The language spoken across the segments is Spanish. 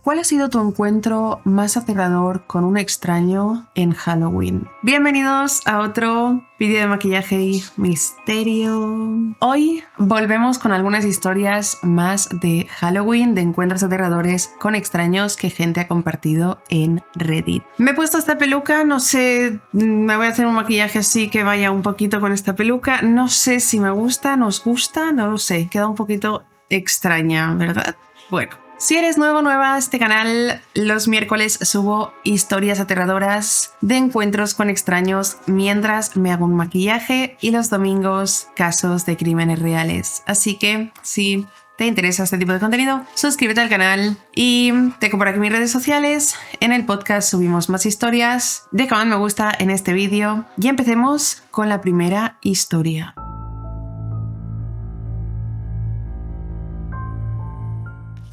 ¿Cuál ha sido tu encuentro más aterrador con un extraño en Halloween? Bienvenidos a otro vídeo de maquillaje y misterio. Hoy volvemos con algunas historias más de Halloween, de encuentros aterradores con extraños que gente ha compartido en Reddit. Me he puesto esta peluca, no sé, me voy a hacer un maquillaje así que vaya un poquito con esta peluca. No sé si me gusta, nos gusta, no lo sé, queda un poquito extraña, ¿verdad? Bueno. Si eres nuevo o nueva a este canal, los miércoles subo historias aterradoras de encuentros con extraños mientras me hago un maquillaje y los domingos casos de crímenes reales. Así que si te interesa este tipo de contenido, suscríbete al canal y tengo por aquí mis redes sociales. En el podcast subimos más historias. Deja un me gusta en este vídeo y empecemos con la primera historia.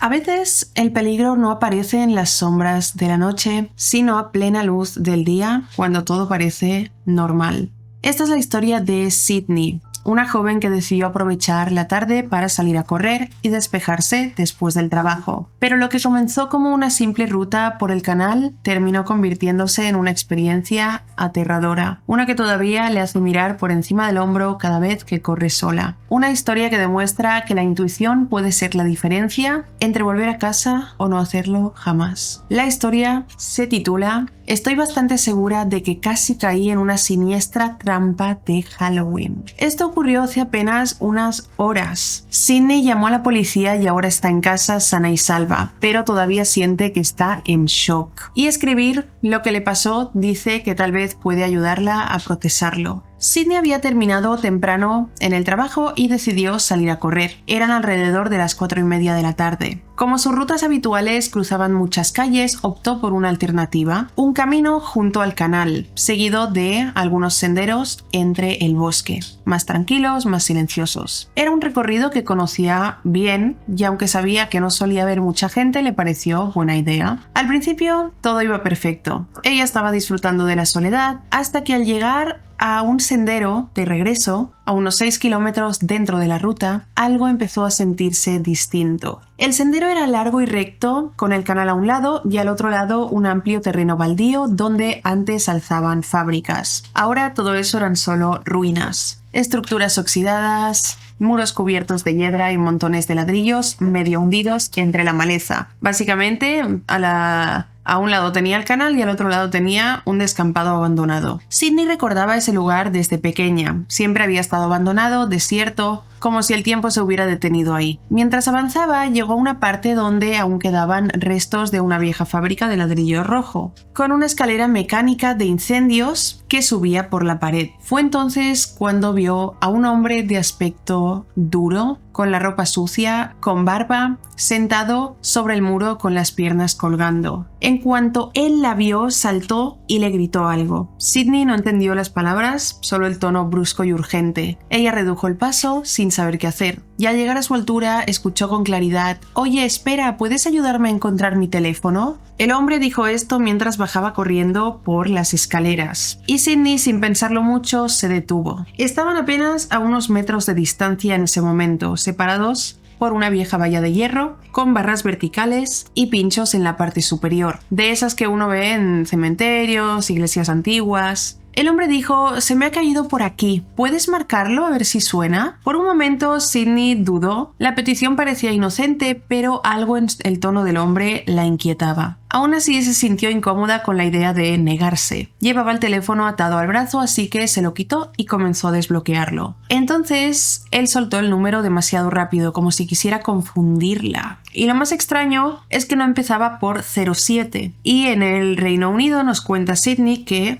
A veces el peligro no aparece en las sombras de la noche, sino a plena luz del día, cuando todo parece normal. Esta es la historia de Sydney, una joven que decidió aprovechar la tarde para salir a correr y despejarse después del trabajo. Pero lo que comenzó como una simple ruta por el canal terminó convirtiéndose en una experiencia aterradora, una que todavía le hace mirar por encima del hombro cada vez que corre sola. Una historia que demuestra que la intuición puede ser la diferencia entre volver a casa o no hacerlo jamás. La historia se titula "Estoy bastante segura de que casi caí en una siniestra trampa de Halloween". Esto ocurrió hace apenas unas horas. Sydney llamó a la policía y ahora está en casa sana y salva, pero todavía siente que está en shock. Y escribir lo que le pasó dice que tal vez puede ayudarla a procesarlo. Sydney había terminado temprano en el trabajo y decidió salir a correr. Eran alrededor de las 4:30 de la tarde. Como sus rutas habituales cruzaban muchas calles, optó por una alternativa, un camino junto al canal, seguido de algunos senderos entre el bosque, más tranquilos, más silenciosos. Era un recorrido que conocía bien y aunque sabía que no solía haber mucha gente, le pareció buena idea. Al principio todo iba perfecto. Ella estaba disfrutando de la soledad hasta que al llegar a un sendero de regreso, a unos 6 kilómetros dentro de la ruta, algo empezó a sentirse distinto. El sendero era largo y recto, con el canal a un lado y al otro lado un amplio terreno baldío donde antes alzaban fábricas. Ahora todo eso eran solo ruinas, estructuras oxidadas, muros cubiertos de hiedra y montones de ladrillos medio hundidos entre la maleza. Básicamente, a un lado tenía el canal y al otro lado tenía un descampado abandonado. Sydney recordaba ese lugar desde pequeña. Siempre había estado abandonado, desierto, como si el tiempo se hubiera detenido ahí. Mientras avanzaba, llegó a una parte donde aún quedaban restos de una vieja fábrica de ladrillo rojo, con una escalera mecánica de incendios que subía por la pared. Fue entonces cuando vio a un hombre de aspecto duro, con la ropa sucia, con barba, sentado sobre el muro con las piernas colgando. En cuanto él la vio, saltó y le gritó algo. Sydney no entendió las palabras, solo el tono brusco y urgente. Ella redujo el paso sin saber qué hacer. Y al llegar a su altura, escuchó con claridad: "Oye, espera, ¿puedes ayudarme a encontrar mi teléfono?". El hombre dijo esto mientras bajaba corriendo por las escaleras. Y Sydney, sin pensarlo mucho, se detuvo. Estaban apenas a unos metros de distancia en ese momento, separados por una vieja valla de hierro con barras verticales y pinchos en la parte superior, de esas que uno ve en cementerios, iglesias antiguas. El hombre dijo: "Se me ha caído por aquí, ¿puedes marcarlo a ver si suena?". Por un momento Sydney dudó. La petición parecía inocente, pero algo en el tono del hombre la inquietaba. Aún así se sintió incómoda con la idea de negarse. Llevaba el teléfono atado al brazo, así que se lo quitó y comenzó a desbloquearlo. Entonces él soltó el número demasiado rápido, como si quisiera confundirla. Y lo más extraño es que no empezaba por 07. Y en el Reino Unido nos cuenta Sydney que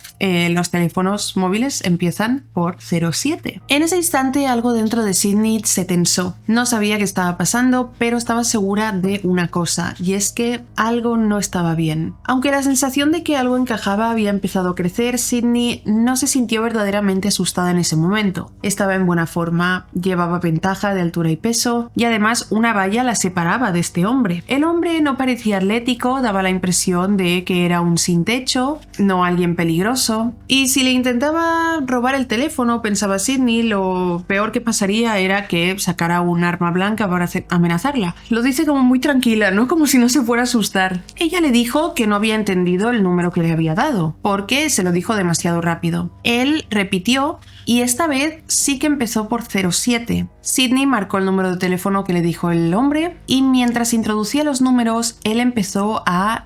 los teléfonos móviles empiezan por 07. En ese instante algo dentro de Sydney se tensó. No sabía qué estaba pasando, pero estaba segura de una cosa, y es que algo no estaba estaba bien. Aunque la sensación de que algo encajaba había empezado a crecer, Sydney no se sintió verdaderamente asustada en ese momento. Estaba en buena forma, llevaba ventaja de altura y peso, y además una valla la separaba de este hombre. El hombre no parecía atlético, daba la impresión de que era un sin techo, no alguien peligroso, y si le intentaba robar el teléfono, pensaba Sydney, lo peor que pasaría era que sacara un arma blanca para amenazarla. Lo dice como muy tranquila, ¿no? Como si no se fuera a asustar. Ella le dijo que no había entendido el número que le había dado, porque se lo dijo demasiado rápido. Él repitió y esta vez sí que empezó por 07. Sydney marcó el número de teléfono que le dijo el hombre y mientras introducía los números, él empezó a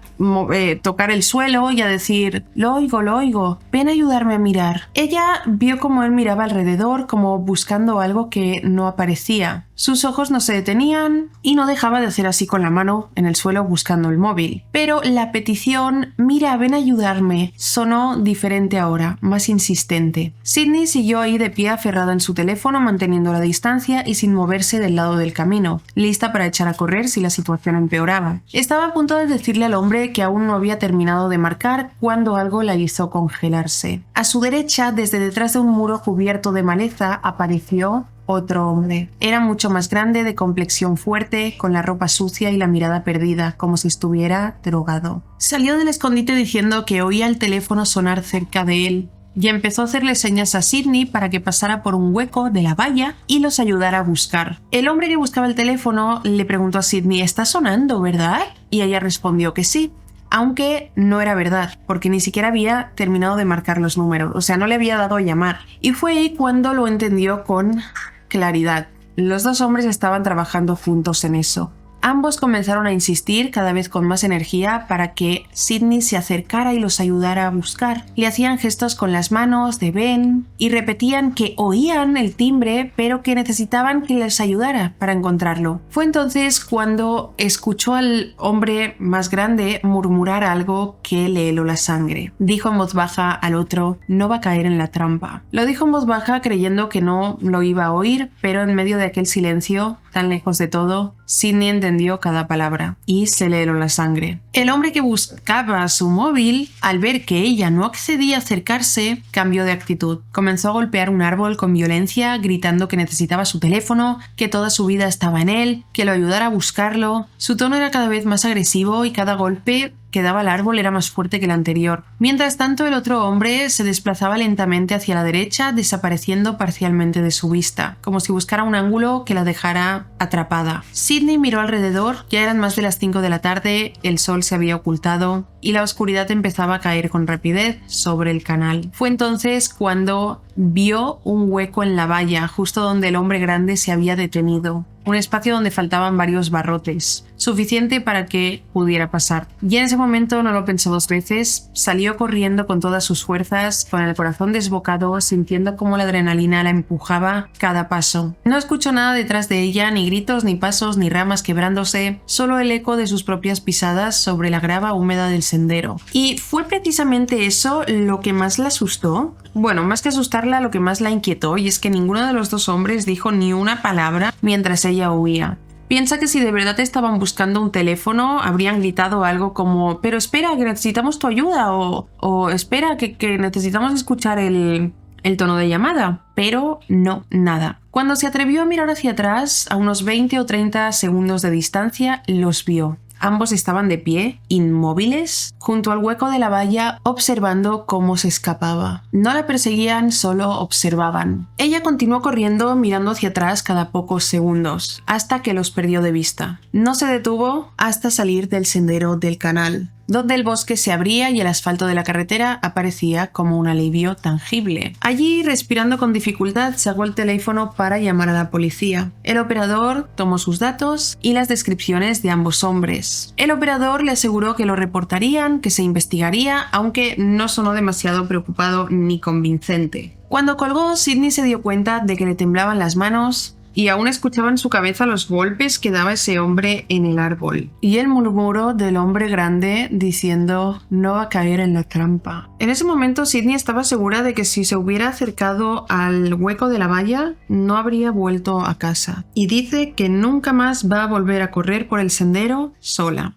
tocar el suelo y a decir: lo oigo, ven a ayudarme a mirar. Ella vio como él miraba alrededor, como buscando algo que no aparecía. Sus ojos no se detenían y no dejaba de hacer así con la mano en el suelo buscando el móvil. Pero la petición «mira, ven a ayudarme» sonó diferente ahora, más insistente. Sydney siguió ahí de pie aferrada en su teléfono, manteniendo la distancia y sin moverse del lado del camino, lista para echar a correr si la situación empeoraba. Estaba a punto de decirle al hombre que aún no había terminado de marcar cuando algo la hizo congelarse. A su derecha, desde detrás de un muro cubierto de maleza, apareció otro hombre. Era mucho más grande, de complexión fuerte, con la ropa sucia y la mirada perdida, como si estuviera drogado. Salió del escondite diciendo que oía el teléfono sonar cerca de él y empezó a hacerle señas a Sydney para que pasara por un hueco de la valla y los ayudara a buscar. El hombre que buscaba el teléfono le preguntó a Sydney: «¿Está sonando, verdad?» Y ella respondió que sí. Aunque no era verdad, porque ni siquiera había terminado de marcar los números, o sea, no le había dado a llamar. Y fue ahí cuando lo entendió con claridad. Los dos hombres estaban trabajando juntos en eso. Ambos comenzaron a insistir cada vez con más energía para que Sydney se acercara y los ayudara a buscar. Le hacían gestos con las manos de ven y repetían que oían el timbre pero que necesitaban que les ayudara para encontrarlo. Fue entonces cuando escuchó al hombre más grande murmurar algo que le heló la sangre. Dijo en voz baja al otro: «no va a caer en la trampa». Lo dijo en voz baja creyendo que no lo iba a oír, pero en medio de aquel silencio tan lejos de todo, Sydney entendió cada palabra y se le heló la sangre. El hombre que buscaba su móvil, al ver que ella no accedía a acercarse, cambió de actitud. Comenzó a golpear un árbol con violencia, gritando que necesitaba su teléfono, que toda su vida estaba en él, que lo ayudara a buscarlo. Su tono era cada vez más agresivo y cada golpe que daba al árbol era más fuerte que el anterior. Mientras tanto, el otro hombre se desplazaba lentamente hacia la derecha, desapareciendo parcialmente de su vista, como si buscara un ángulo que la dejara atrapada. Sydney miró alrededor, ya eran más de las 5 de la tarde, el sol se había ocultado y la oscuridad empezaba a caer con rapidez sobre el canal. Fue entonces cuando vio un hueco en la valla, justo donde el hombre grande se había detenido. Un espacio donde faltaban varios barrotes, suficiente para que pudiera pasar. Y en ese momento no lo pensó dos veces, salió corriendo con todas sus fuerzas, con el corazón desbocado, sintiendo cómo la adrenalina la empujaba cada paso. No escuchó nada detrás de ella, ni gritos, ni pasos, ni ramas quebrándose, solo el eco de sus propias pisadas sobre la grava húmeda del sendero. Y fue precisamente eso lo que más la asustó. Bueno, más que asustarla, lo que más la inquietó, y es que ninguno de los dos hombres dijo ni una palabra mientras ella huía. Piensa que si de verdad estaban buscando un teléfono, habrían gritado algo como «pero espera, que necesitamos tu ayuda» o «espera, que necesitamos escuchar el tono de llamada». Pero no, nada. Cuando se atrevió a mirar hacia atrás, a unos 20 o 30 segundos de distancia, los vio. Ambos estaban de pie, inmóviles, junto al hueco de la valla, observando cómo se escapaba. No la perseguían, solo observaban. Ella continuó corriendo, mirando hacia atrás cada pocos segundos, hasta que los perdió de vista. No se detuvo hasta salir del sendero del canal, donde el bosque se abría y el asfalto de la carretera aparecía como un alivio tangible. Allí, respirando con dificultad, sacó el teléfono para llamar a la policía. El operador tomó sus datos y las descripciones de ambos hombres. El operador le aseguró que lo reportarían, que se investigaría, aunque no sonó demasiado preocupado ni convincente. Cuando colgó, Sydney se dio cuenta de que le temblaban las manos y aún escuchaba en su cabeza los golpes que daba ese hombre en el árbol y el murmuro del hombre grande diciendo «no va a caer en la trampa». En ese momento Sydney estaba segura de que si se hubiera acercado al hueco de la valla no habría vuelto a casa, y dice que nunca más va a volver a correr por el sendero sola.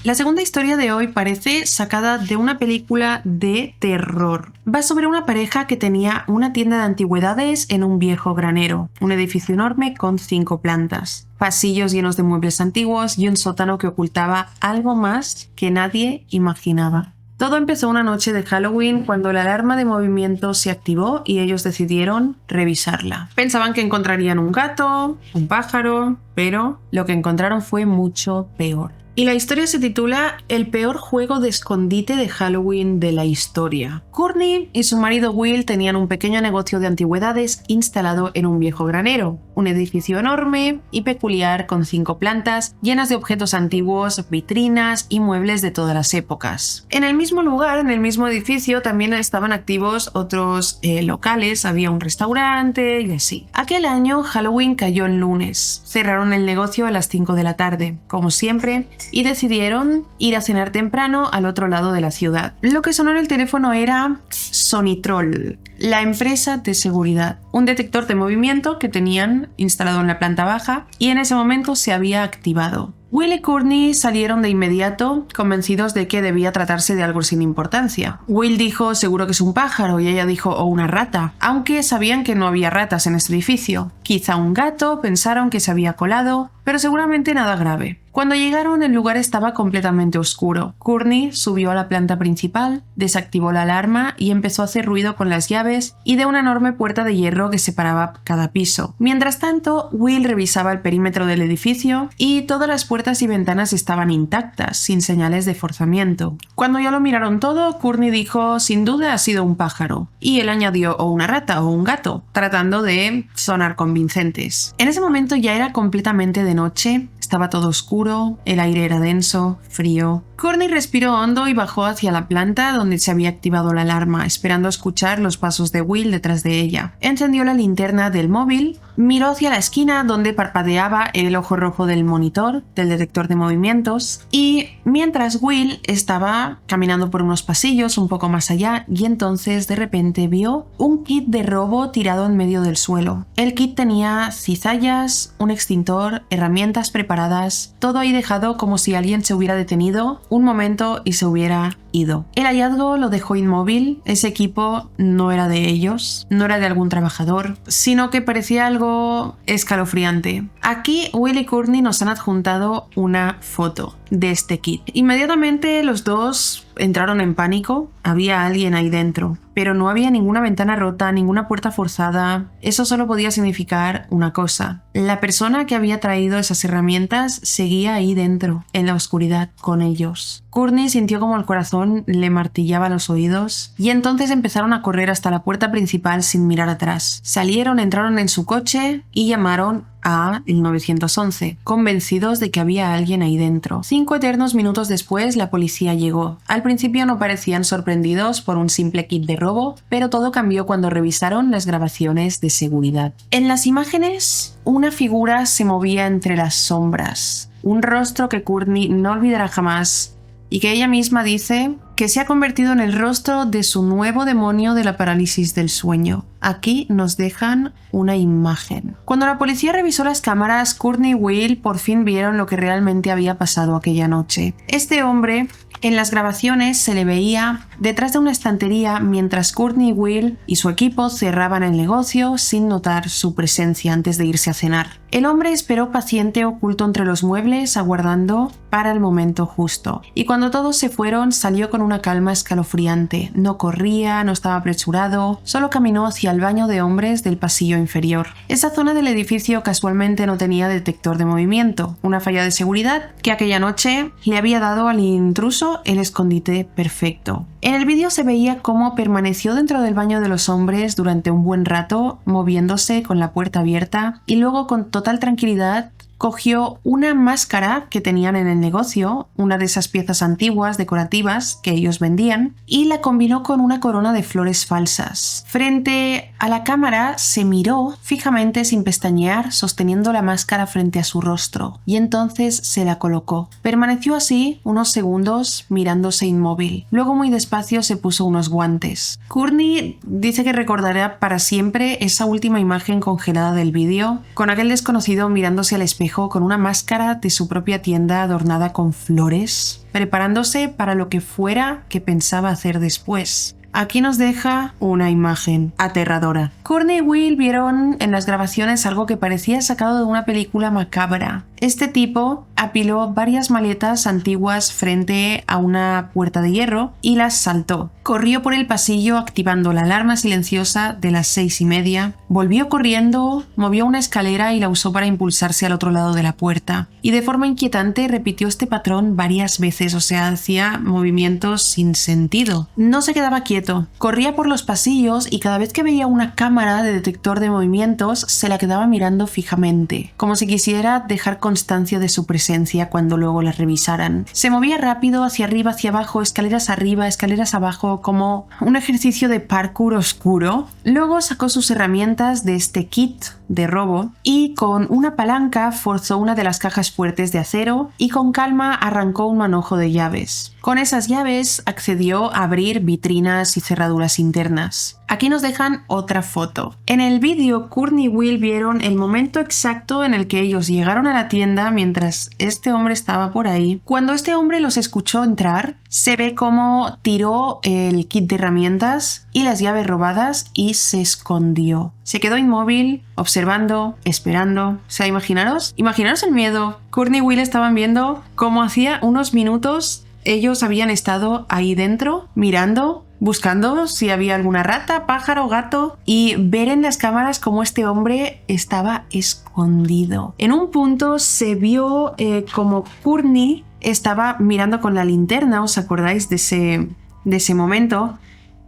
La segunda historia de hoy parece sacada de una película de terror. Va sobre una pareja que tenía una tienda de antigüedades en un viejo granero, un edificio enorme con 5 plantas, pasillos llenos de muebles antiguos y un sótano que ocultaba algo más que nadie imaginaba. Todo empezó una noche de Halloween cuando la alarma de movimiento se activó y ellos decidieron revisarla. Pensaban que encontrarían un gato, un pájaro, pero lo que encontraron fue mucho peor. Y la historia se titula El peor juego de escondite de Halloween de la historia. Courtney y su marido Will tenían un pequeño negocio de antigüedades instalado en un viejo granero, un edificio enorme y peculiar con 5 plantas llenas de objetos antiguos, vitrinas y muebles de todas las épocas. En el mismo lugar, en el mismo edificio, también estaban activos otros locales, había un restaurante y así. Aquel año Halloween cayó el lunes. Cerraron el negocio a las 5 de la tarde, como siempre, y decidieron ir a cenar temprano al otro lado de la ciudad. Lo que sonó en el teléfono era Sonitrol, la empresa de seguridad, un detector de movimiento que tenían instalado en la planta baja y en ese momento se había activado. Will y Courtney salieron de inmediato, convencidos de que debía tratarse de algo sin importancia. Will dijo seguro que es un pájaro y ella dijo o una rata, aunque sabían que no había ratas en este edificio. Quizá un gato, pensaron que se había colado, pero seguramente nada grave. Cuando llegaron, el lugar estaba completamente oscuro. Courtney subió a la planta principal, desactivó la alarma y empezó a hacer ruido con las llaves y de una enorme puerta de hierro que separaba cada piso. Mientras tanto, Will revisaba el perímetro del edificio y todas las puertas y ventanas estaban intactas, sin señales de forzamiento. Cuando ya lo miraron todo, Courtney dijo, sin duda ha sido un pájaro. Y él añadió, o una rata o un gato, tratando de sonar convincentes. En ese momento ya era completamente de noche. Estaba todo oscuro, el aire era denso, frío. Courtney respiró hondo y bajó hacia la planta donde se había activado la alarma, esperando escuchar los pasos de Will detrás de ella. Encendió la linterna del móvil, miró hacia la esquina donde parpadeaba el ojo rojo del monitor, del detector de movimientos, y mientras Will estaba caminando por unos pasillos un poco más allá, y entonces de repente vio un kit de robo tirado en medio del suelo. El kit tenía cizallas, un extintor, herramientas preparadas, todo ahí dejado como si alguien se hubiera detenido un momento y se hubiera ido. El hallazgo lo dejó inmóvil. Ese equipo no era de ellos, no era de algún trabajador, sino que parecía algo escalofriante. Aquí Will y Courtney nos han adjuntado una foto de este kit. Inmediatamente los dos entraron en pánico. Había alguien ahí dentro, pero no había ninguna ventana rota, ninguna puerta forzada. Eso solo podía significar una cosa. La persona que había traído esas herramientas seguía ahí dentro, en la oscuridad, con ellos. Courtney sintió como el corazón le martillaba los oídos y entonces empezaron a correr hasta la puerta principal sin mirar atrás. Salieron, entraron en su coche y llamaron a el 911, convencidos de que había alguien ahí dentro. 5 eternos minutos después, la policía llegó. Al principio no parecían sorprendidos por un simple kit de robo, pero todo cambió cuando revisaron las grabaciones de seguridad. En las imágenes, una figura se movía entre las sombras, un rostro que Courtney no olvidará jamás y que ella misma dice que se ha convertido en el rostro de su nuevo demonio de la parálisis del sueño. Aquí nos dejan una imagen. Cuando la policía revisó las cámaras, Courtney y Will por fin vieron lo que realmente había pasado aquella noche. Este hombre, en las grabaciones, se le veía detrás de una estantería mientras Courtney, Will y su equipo cerraban el negocio sin notar su presencia antes de irse a cenar. El hombre esperó paciente oculto entre los muebles, aguardando para el momento justo. Y cuando todos se fueron, salió con una calma escalofriante. No corría, no estaba apresurado, solo caminó hacia el baño de hombres del pasillo inferior. Esa zona del edificio casualmente no tenía detector de movimiento, una falla de seguridad que aquella noche le había dado al intruso el escondite perfecto. En el vídeo se veía cómo permaneció dentro del baño de los hombres durante un buen rato, moviéndose con la puerta abierta, y luego con total tranquilidad cogió una máscara que tenían en el negocio, una de esas piezas antiguas decorativas que ellos vendían, y la combinó con una corona de flores falsas. Frente a la cámara se miró fijamente sin pestañear, sosteniendo la máscara frente a su rostro, y entonces se la colocó. Permaneció así unos segundos mirándose inmóvil. Luego muy despacio se puso unos guantes. Courtney dice que recordará para siempre esa última imagen congelada del vídeo, con aquel desconocido mirándose al espejo espejo con una máscara de su propia tienda adornada con flores, preparándose para lo que fuera que pensaba hacer después. Aquí nos deja una imagen aterradora. Courtney y Will vieron en las grabaciones algo que parecía sacado de una película macabra. Este tipo apiló varias maletas antiguas frente a una puerta de hierro y las saltó. Corrió por el pasillo activando la alarma silenciosa de las 6:30. Volvió corriendo, movió una escalera y la usó para impulsarse al otro lado de la puerta. Y de forma inquietante repitió este patrón varias veces, o sea, hacía movimientos sin sentido. No se quedaba quieto. Corría por los pasillos y cada vez que veía una cámara de detector de movimientos se la quedaba mirando fijamente, como si quisiera dejar constancia de su presencia cuando luego la revisaran. Se movía rápido hacia arriba, hacia abajo, escaleras arriba, escaleras abajo, como un ejercicio de parkour oscuro. Luego sacó sus herramientas de este kit de robo y con una palanca forzó una de las cajas fuertes de acero y con calma arrancó un manojo de llaves. Con esas llaves accedió a abrir vitrinas y cerraduras internas. Aquí nos dejan otra foto. En el vídeo, Courtney y Will vieron el momento exacto en el que ellos llegaron a la tienda mientras este hombre estaba por ahí. Cuando este hombre los escuchó entrar, se ve cómo tiró el kit de herramientas y las llaves robadas y se escondió. Se quedó inmóvil, observando, esperando. O sea, imaginaros el miedo. Courtney y Will estaban viendo cómo hacía unos minutos ellos habían estado ahí dentro, mirando, buscando si había alguna rata, pájaro, gato, y ver en las cámaras cómo este hombre estaba escondido. En un punto se vio como Courtney estaba mirando con la linterna, ¿os acordáis de ese momento?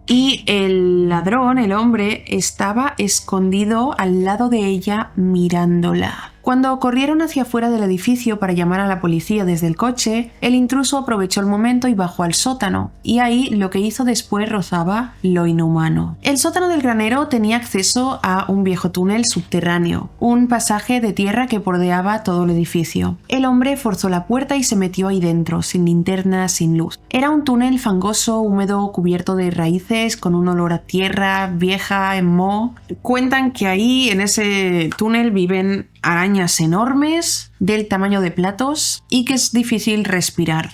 Y el ladrón, el hombre, estaba escondido al lado de ella mirándola. Cuando corrieron hacia afuera del edificio para llamar a la policía desde el coche, el intruso aprovechó el momento y bajó al sótano, y ahí lo que hizo después rozaba lo inhumano. El sótano del granero tenía acceso a un viejo túnel subterráneo, un pasaje de tierra que bordeaba todo el edificio. El hombre forzó la puerta y se metió ahí dentro, sin linterna, sin luz. Era un túnel fangoso, húmedo, cubierto de raíces, con un olor a tierra vieja, en moho. Cuentan que ahí, en ese túnel, viven arañas enormes del tamaño de platos y que es difícil respirar.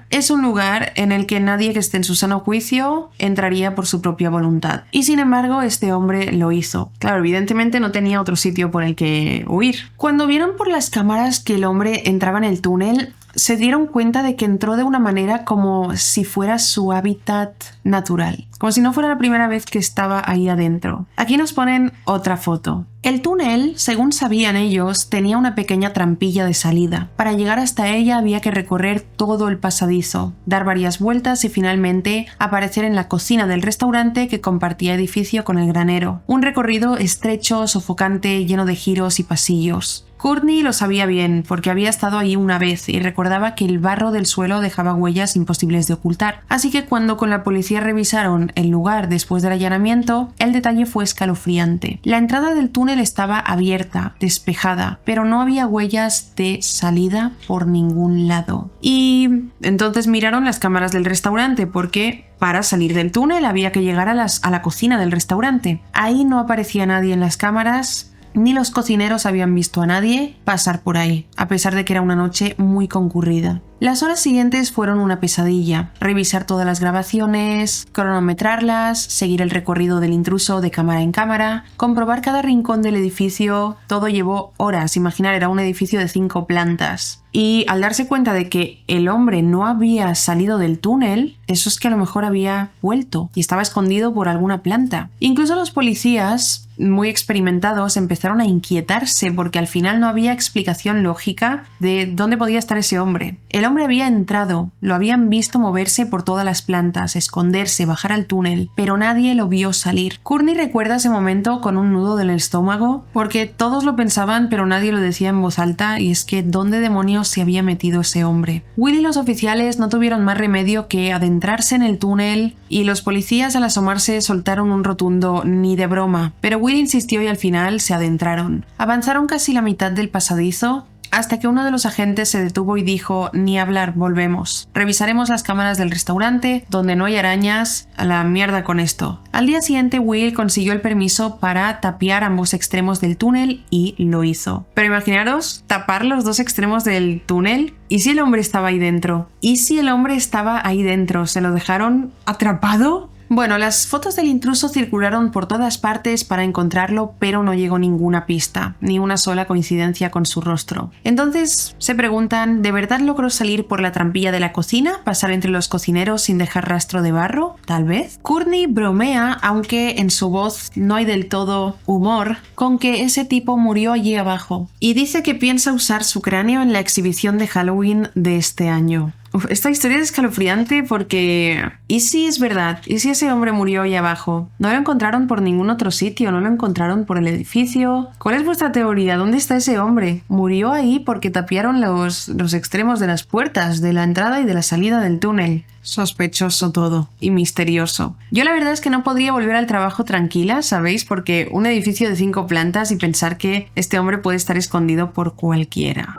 Es un lugar en el que nadie que esté en su sano juicio entraría por su propia voluntad. Y sin embargo, este hombre lo hizo. Claro, evidentemente no tenía otro sitio por el que huir. Cuando vieron por las cámaras que el hombre entraba en el túnel, se dieron cuenta de que entró de una manera como si fuera su hábitat natural, como si no fuera la primera vez que estaba ahí adentro. Aquí nos ponen otra foto. El túnel, según sabían ellos, tenía una pequeña trampilla de salida. Para llegar hasta ella había que recorrer todo el pasadizo, dar varias vueltas y finalmente aparecer en la cocina del restaurante que compartía edificio con el granero. Un recorrido estrecho, sofocante, lleno de giros y pasillos. Courtney lo sabía bien porque había estado allí una vez y recordaba que el barro del suelo dejaba huellas imposibles de ocultar. Así que cuando con la policía revisaron el lugar después del allanamiento, el detalle fue escalofriante. La entrada del túnel estaba abierta, despejada, pero no había huellas de salida por ningún lado. Y entonces miraron las cámaras del restaurante porque para salir del túnel había que llegar a la cocina del restaurante. Ahí no aparecía nadie en las cámaras. Ni los cocineros habían visto a nadie pasar por ahí, a pesar de que era una noche muy concurrida. Las horas siguientes fueron una pesadilla. Revisar todas las grabaciones, cronometrarlas, seguir el recorrido del intruso de cámara en cámara, comprobar cada rincón del edificio. Todo llevó horas. Imaginar, era un edificio de 5 plantas. Y al darse cuenta de que el hombre no había salido del túnel, eso es que a lo mejor había vuelto y estaba escondido por alguna planta. Incluso los policías, muy experimentados, empezaron a inquietarse porque al final no había explicación lógica de dónde podía estar ese hombre. El hombre había entrado, lo habían visto moverse por todas las plantas, esconderse, bajar al túnel, pero nadie lo vio salir. Courtney recuerda ese momento con un nudo en el estómago porque todos lo pensaban pero nadie lo decía en voz alta, y es que ¿dónde demonios se había metido ese hombre? Will y los oficiales no tuvieron más remedio que adentrarse en el túnel y los policías al asomarse soltaron un rotundo "ni de broma", pero Will insistió y al final se adentraron. Avanzaron casi la mitad del pasadizo hasta que uno de los agentes se detuvo y dijo: ni hablar, volvemos. Revisaremos las cámaras del restaurante, donde no hay arañas, a la mierda con esto. Al día siguiente Will consiguió el permiso para tapiar ambos extremos del túnel y lo hizo. Pero imaginaros tapar los dos extremos del túnel. ¿Y si el hombre estaba ahí dentro? ¿Y si el hombre estaba ahí dentro? ¿Se lo dejaron atrapado? Bueno, las fotos del intruso circularon por todas partes para encontrarlo, pero no llegó ninguna pista, ni una sola coincidencia con su rostro. Entonces se preguntan, ¿de verdad logró salir por la trampilla de la cocina, pasar entre los cocineros sin dejar rastro de barro? Tal vez. Courtney bromea, aunque en su voz no hay del todo humor, con que ese tipo murió allí abajo, y dice que piensa usar su cráneo en la exhibición de Halloween de este año. Esta historia es escalofriante porque... ¿y si es verdad? ¿Y si ese hombre murió ahí abajo? No lo encontraron por ningún otro sitio, no lo encontraron por el edificio. ¿Cuál es vuestra teoría? ¿Dónde está ese hombre? Murió ahí porque tapiaron los extremos de las puertas, de la entrada y de la salida del túnel. Sospechoso todo y misterioso. Yo la verdad es que no podría volver al trabajo tranquila, ¿sabéis? Porque un edificio de 5 plantas y pensar que este hombre puede estar escondido por cualquiera.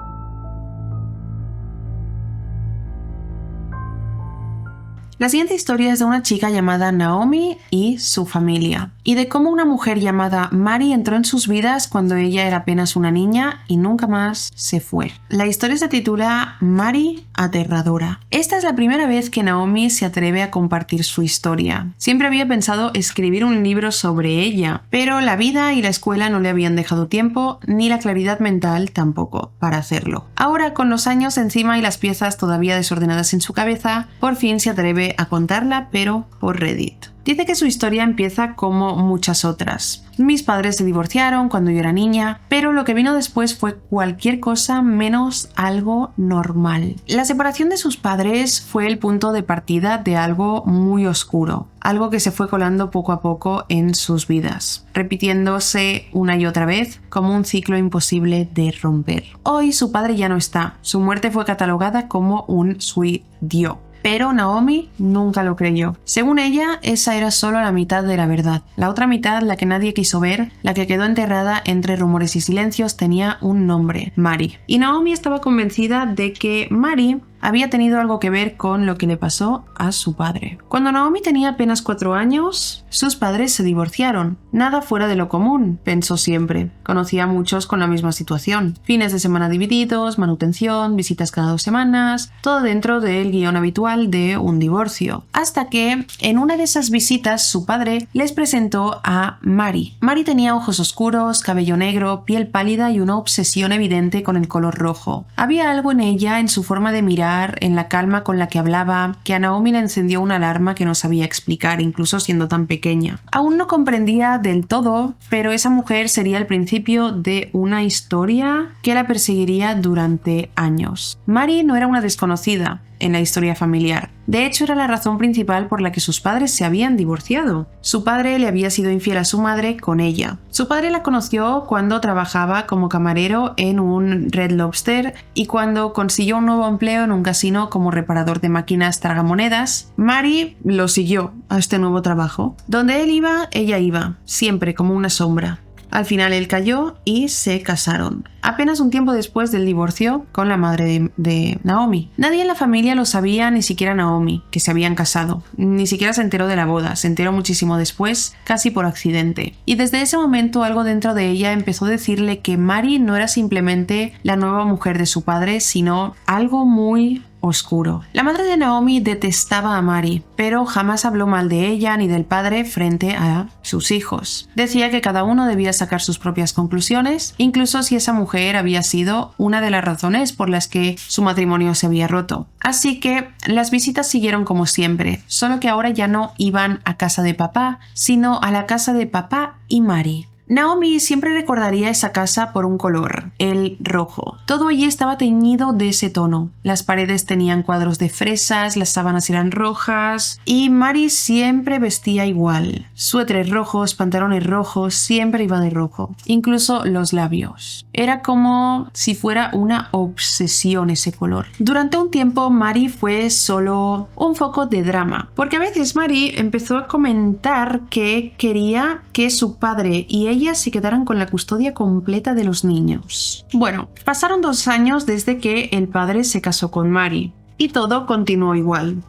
La siguiente historia es de una chica llamada Naomi y su familia, y de cómo una mujer llamada Mari entró en sus vidas cuando ella era apenas una niña y nunca más se fue. La historia se titula Mari Aterradora. Esta es la primera vez que Naomi se atreve a compartir su historia. Siempre había pensado escribir un libro sobre ella, pero la vida y la escuela no le habían dejado tiempo, ni la claridad mental tampoco, para hacerlo. Ahora, con los años encima y las piezas todavía desordenadas en su cabeza, por fin se atreve a contarla, pero por Reddit. Dice que su historia empieza como muchas otras. Mis padres se divorciaron cuando yo era niña, pero lo que vino después fue cualquier cosa menos algo normal. La separación de sus padres fue el punto de partida de algo muy oscuro, algo que se fue colando poco a poco en sus vidas, repitiéndose una y otra vez como un ciclo imposible de romper. Hoy su padre ya no está, su muerte fue catalogada como un suicidio. Pero Naomi nunca lo creyó. Según ella, esa era solo la mitad de la verdad. La otra mitad, la que nadie quiso ver, la que quedó enterrada entre rumores y silencios, tenía un nombre: Mari. Y Naomi estaba convencida de que Mari había tenido algo que ver con lo que le pasó a su padre. Cuando Naomi tenía apenas 4 años, sus padres se divorciaron. Nada fuera de lo común, pensó siempre. Conocía a muchos con la misma situación. Fines de semana divididos, manutención, visitas cada 2 semanas, todo dentro del guión habitual de un divorcio. Hasta que, en una de esas visitas, su padre les presentó a Mari. Mari tenía ojos oscuros, cabello negro, piel pálida y una obsesión evidente con el color rojo. Había algo en ella, en su forma de mirar, en la calma con la que hablaba, que a Naomi le encendió una alarma que no sabía explicar, incluso siendo tan pequeña. Aún no comprendía del todo, pero esa mujer sería el principio de una historia que la perseguiría durante años. Mari no era una desconocida en la historia familiar. De hecho, era la razón principal por la que sus padres se habían divorciado. Su padre le había sido infiel a su madre con ella. Su padre la conoció cuando trabajaba como camarero en un Red Lobster y cuando consiguió un nuevo empleo en un casino como reparador de máquinas tragamonedas. Mari lo siguió a este nuevo trabajo. Donde él iba, ella iba, siempre como una sombra. Al final él cayó y se casaron. Apenas un tiempo después del divorcio con la madre de Naomi. Nadie en la familia lo sabía, ni siquiera Naomi, que se habían casado. Ni siquiera se enteró de la boda, se enteró muchísimo después, casi por accidente. Y desde ese momento algo dentro de ella empezó a decirle que Mari no era simplemente la nueva mujer de su padre, sino algo muy oscuro. La madre de Naomi detestaba a Mari, pero jamás habló mal de ella ni del padre frente a sus hijos. Decía que cada uno debía sacar sus propias conclusiones, incluso si esa mujer había sido una de las razones por las que su matrimonio se había roto. Así que las visitas siguieron como siempre, solo que ahora ya no iban a casa de papá, sino a la casa de papá y Mari. Naomi siempre recordaría esa casa por un color, el rojo. Todo allí estaba teñido de ese tono. Las paredes tenían cuadros de fresas, las sábanas eran rojas y Mari siempre vestía igual. Suéteres rojos, pantalones rojos, siempre iba de rojo. Incluso los labios. Era como si fuera una obsesión ese color. Durante un tiempo Mari fue solo un foco de drama, porque a veces Mari empezó a comentar que quería que su padre y ella ellas se quedaran con la custodia completa de los niños. Bueno, pasaron 2 años desde que el padre se casó con Mary y todo continuó igual.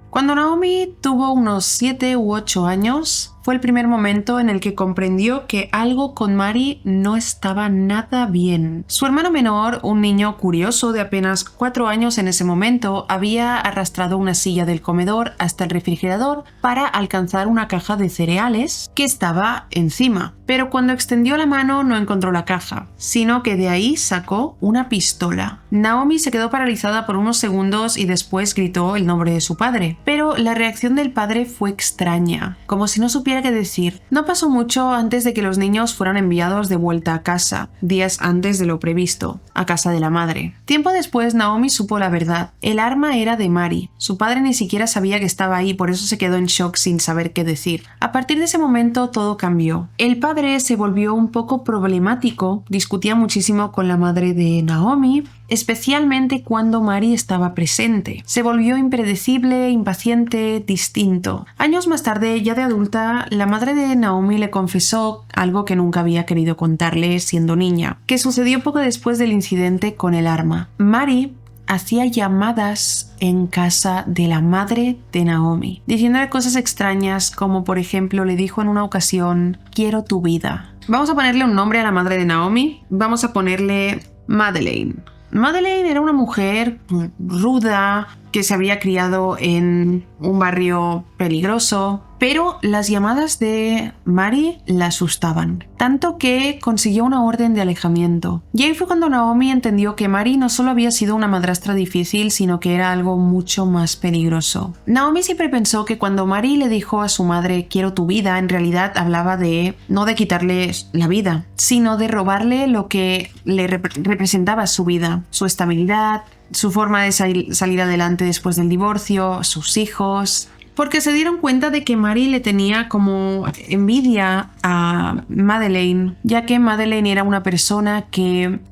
Cuando Naomi tuvo unos 7 u 8 años, fue el primer momento en el que comprendió que algo con Mary no estaba nada bien. Su hermano menor, un niño curioso de apenas 4 años en ese momento, había arrastrado una silla del comedor hasta el refrigerador para alcanzar una caja de cereales que estaba encima. Pero cuando extendió la mano no encontró la caja, sino que de ahí sacó una pistola. Naomi se quedó paralizada por unos segundos y después gritó el nombre de su padre. Pero la reacción del padre fue extraña, como si no supiera qué decir. No pasó mucho antes de que los niños fueran enviados de vuelta a casa, días antes de lo previsto, a casa de la madre. Tiempo después Naomi supo la verdad. El arma era de Mary. Su padre ni siquiera sabía que estaba ahí, por eso se quedó en shock sin saber qué decir. A partir de ese momento todo cambió. El padre se volvió un poco problemático, discutía muchísimo con la madre de Naomi, especialmente cuando Mary estaba presente. Se volvió impredecible, impaciente, distinto. Años más tarde, ya de adulta, la madre de Naomi le confesó algo que nunca había querido contarle siendo niña, que sucedió poco después del incidente con el arma. Mary hacía llamadas en casa de la madre de Naomi, diciéndole cosas extrañas como, por ejemplo, le dijo en una ocasión: quiero tu vida. Vamos a ponerle un nombre a la madre de Naomi. Vamos a ponerle Madeleine. Madeleine era una mujer ruda que se había criado en un barrio peligroso, pero las llamadas de Mary la asustaban, tanto que consiguió una orden de alejamiento. Y ahí fue cuando Naomi entendió que Mary no solo había sido una madrastra difícil, sino que era algo mucho más peligroso. Naomi siempre pensó que cuando Mary le dijo a su madre quiero tu vida, en realidad hablaba no de quitarle la vida, sino de robarle lo que le representaba su vida, su estabilidad, su forma de salir adelante después del divorcio, sus hijos, porque se dieron cuenta de que Mary le tenía como envidia a Madeleine, ya que Madeleine era una persona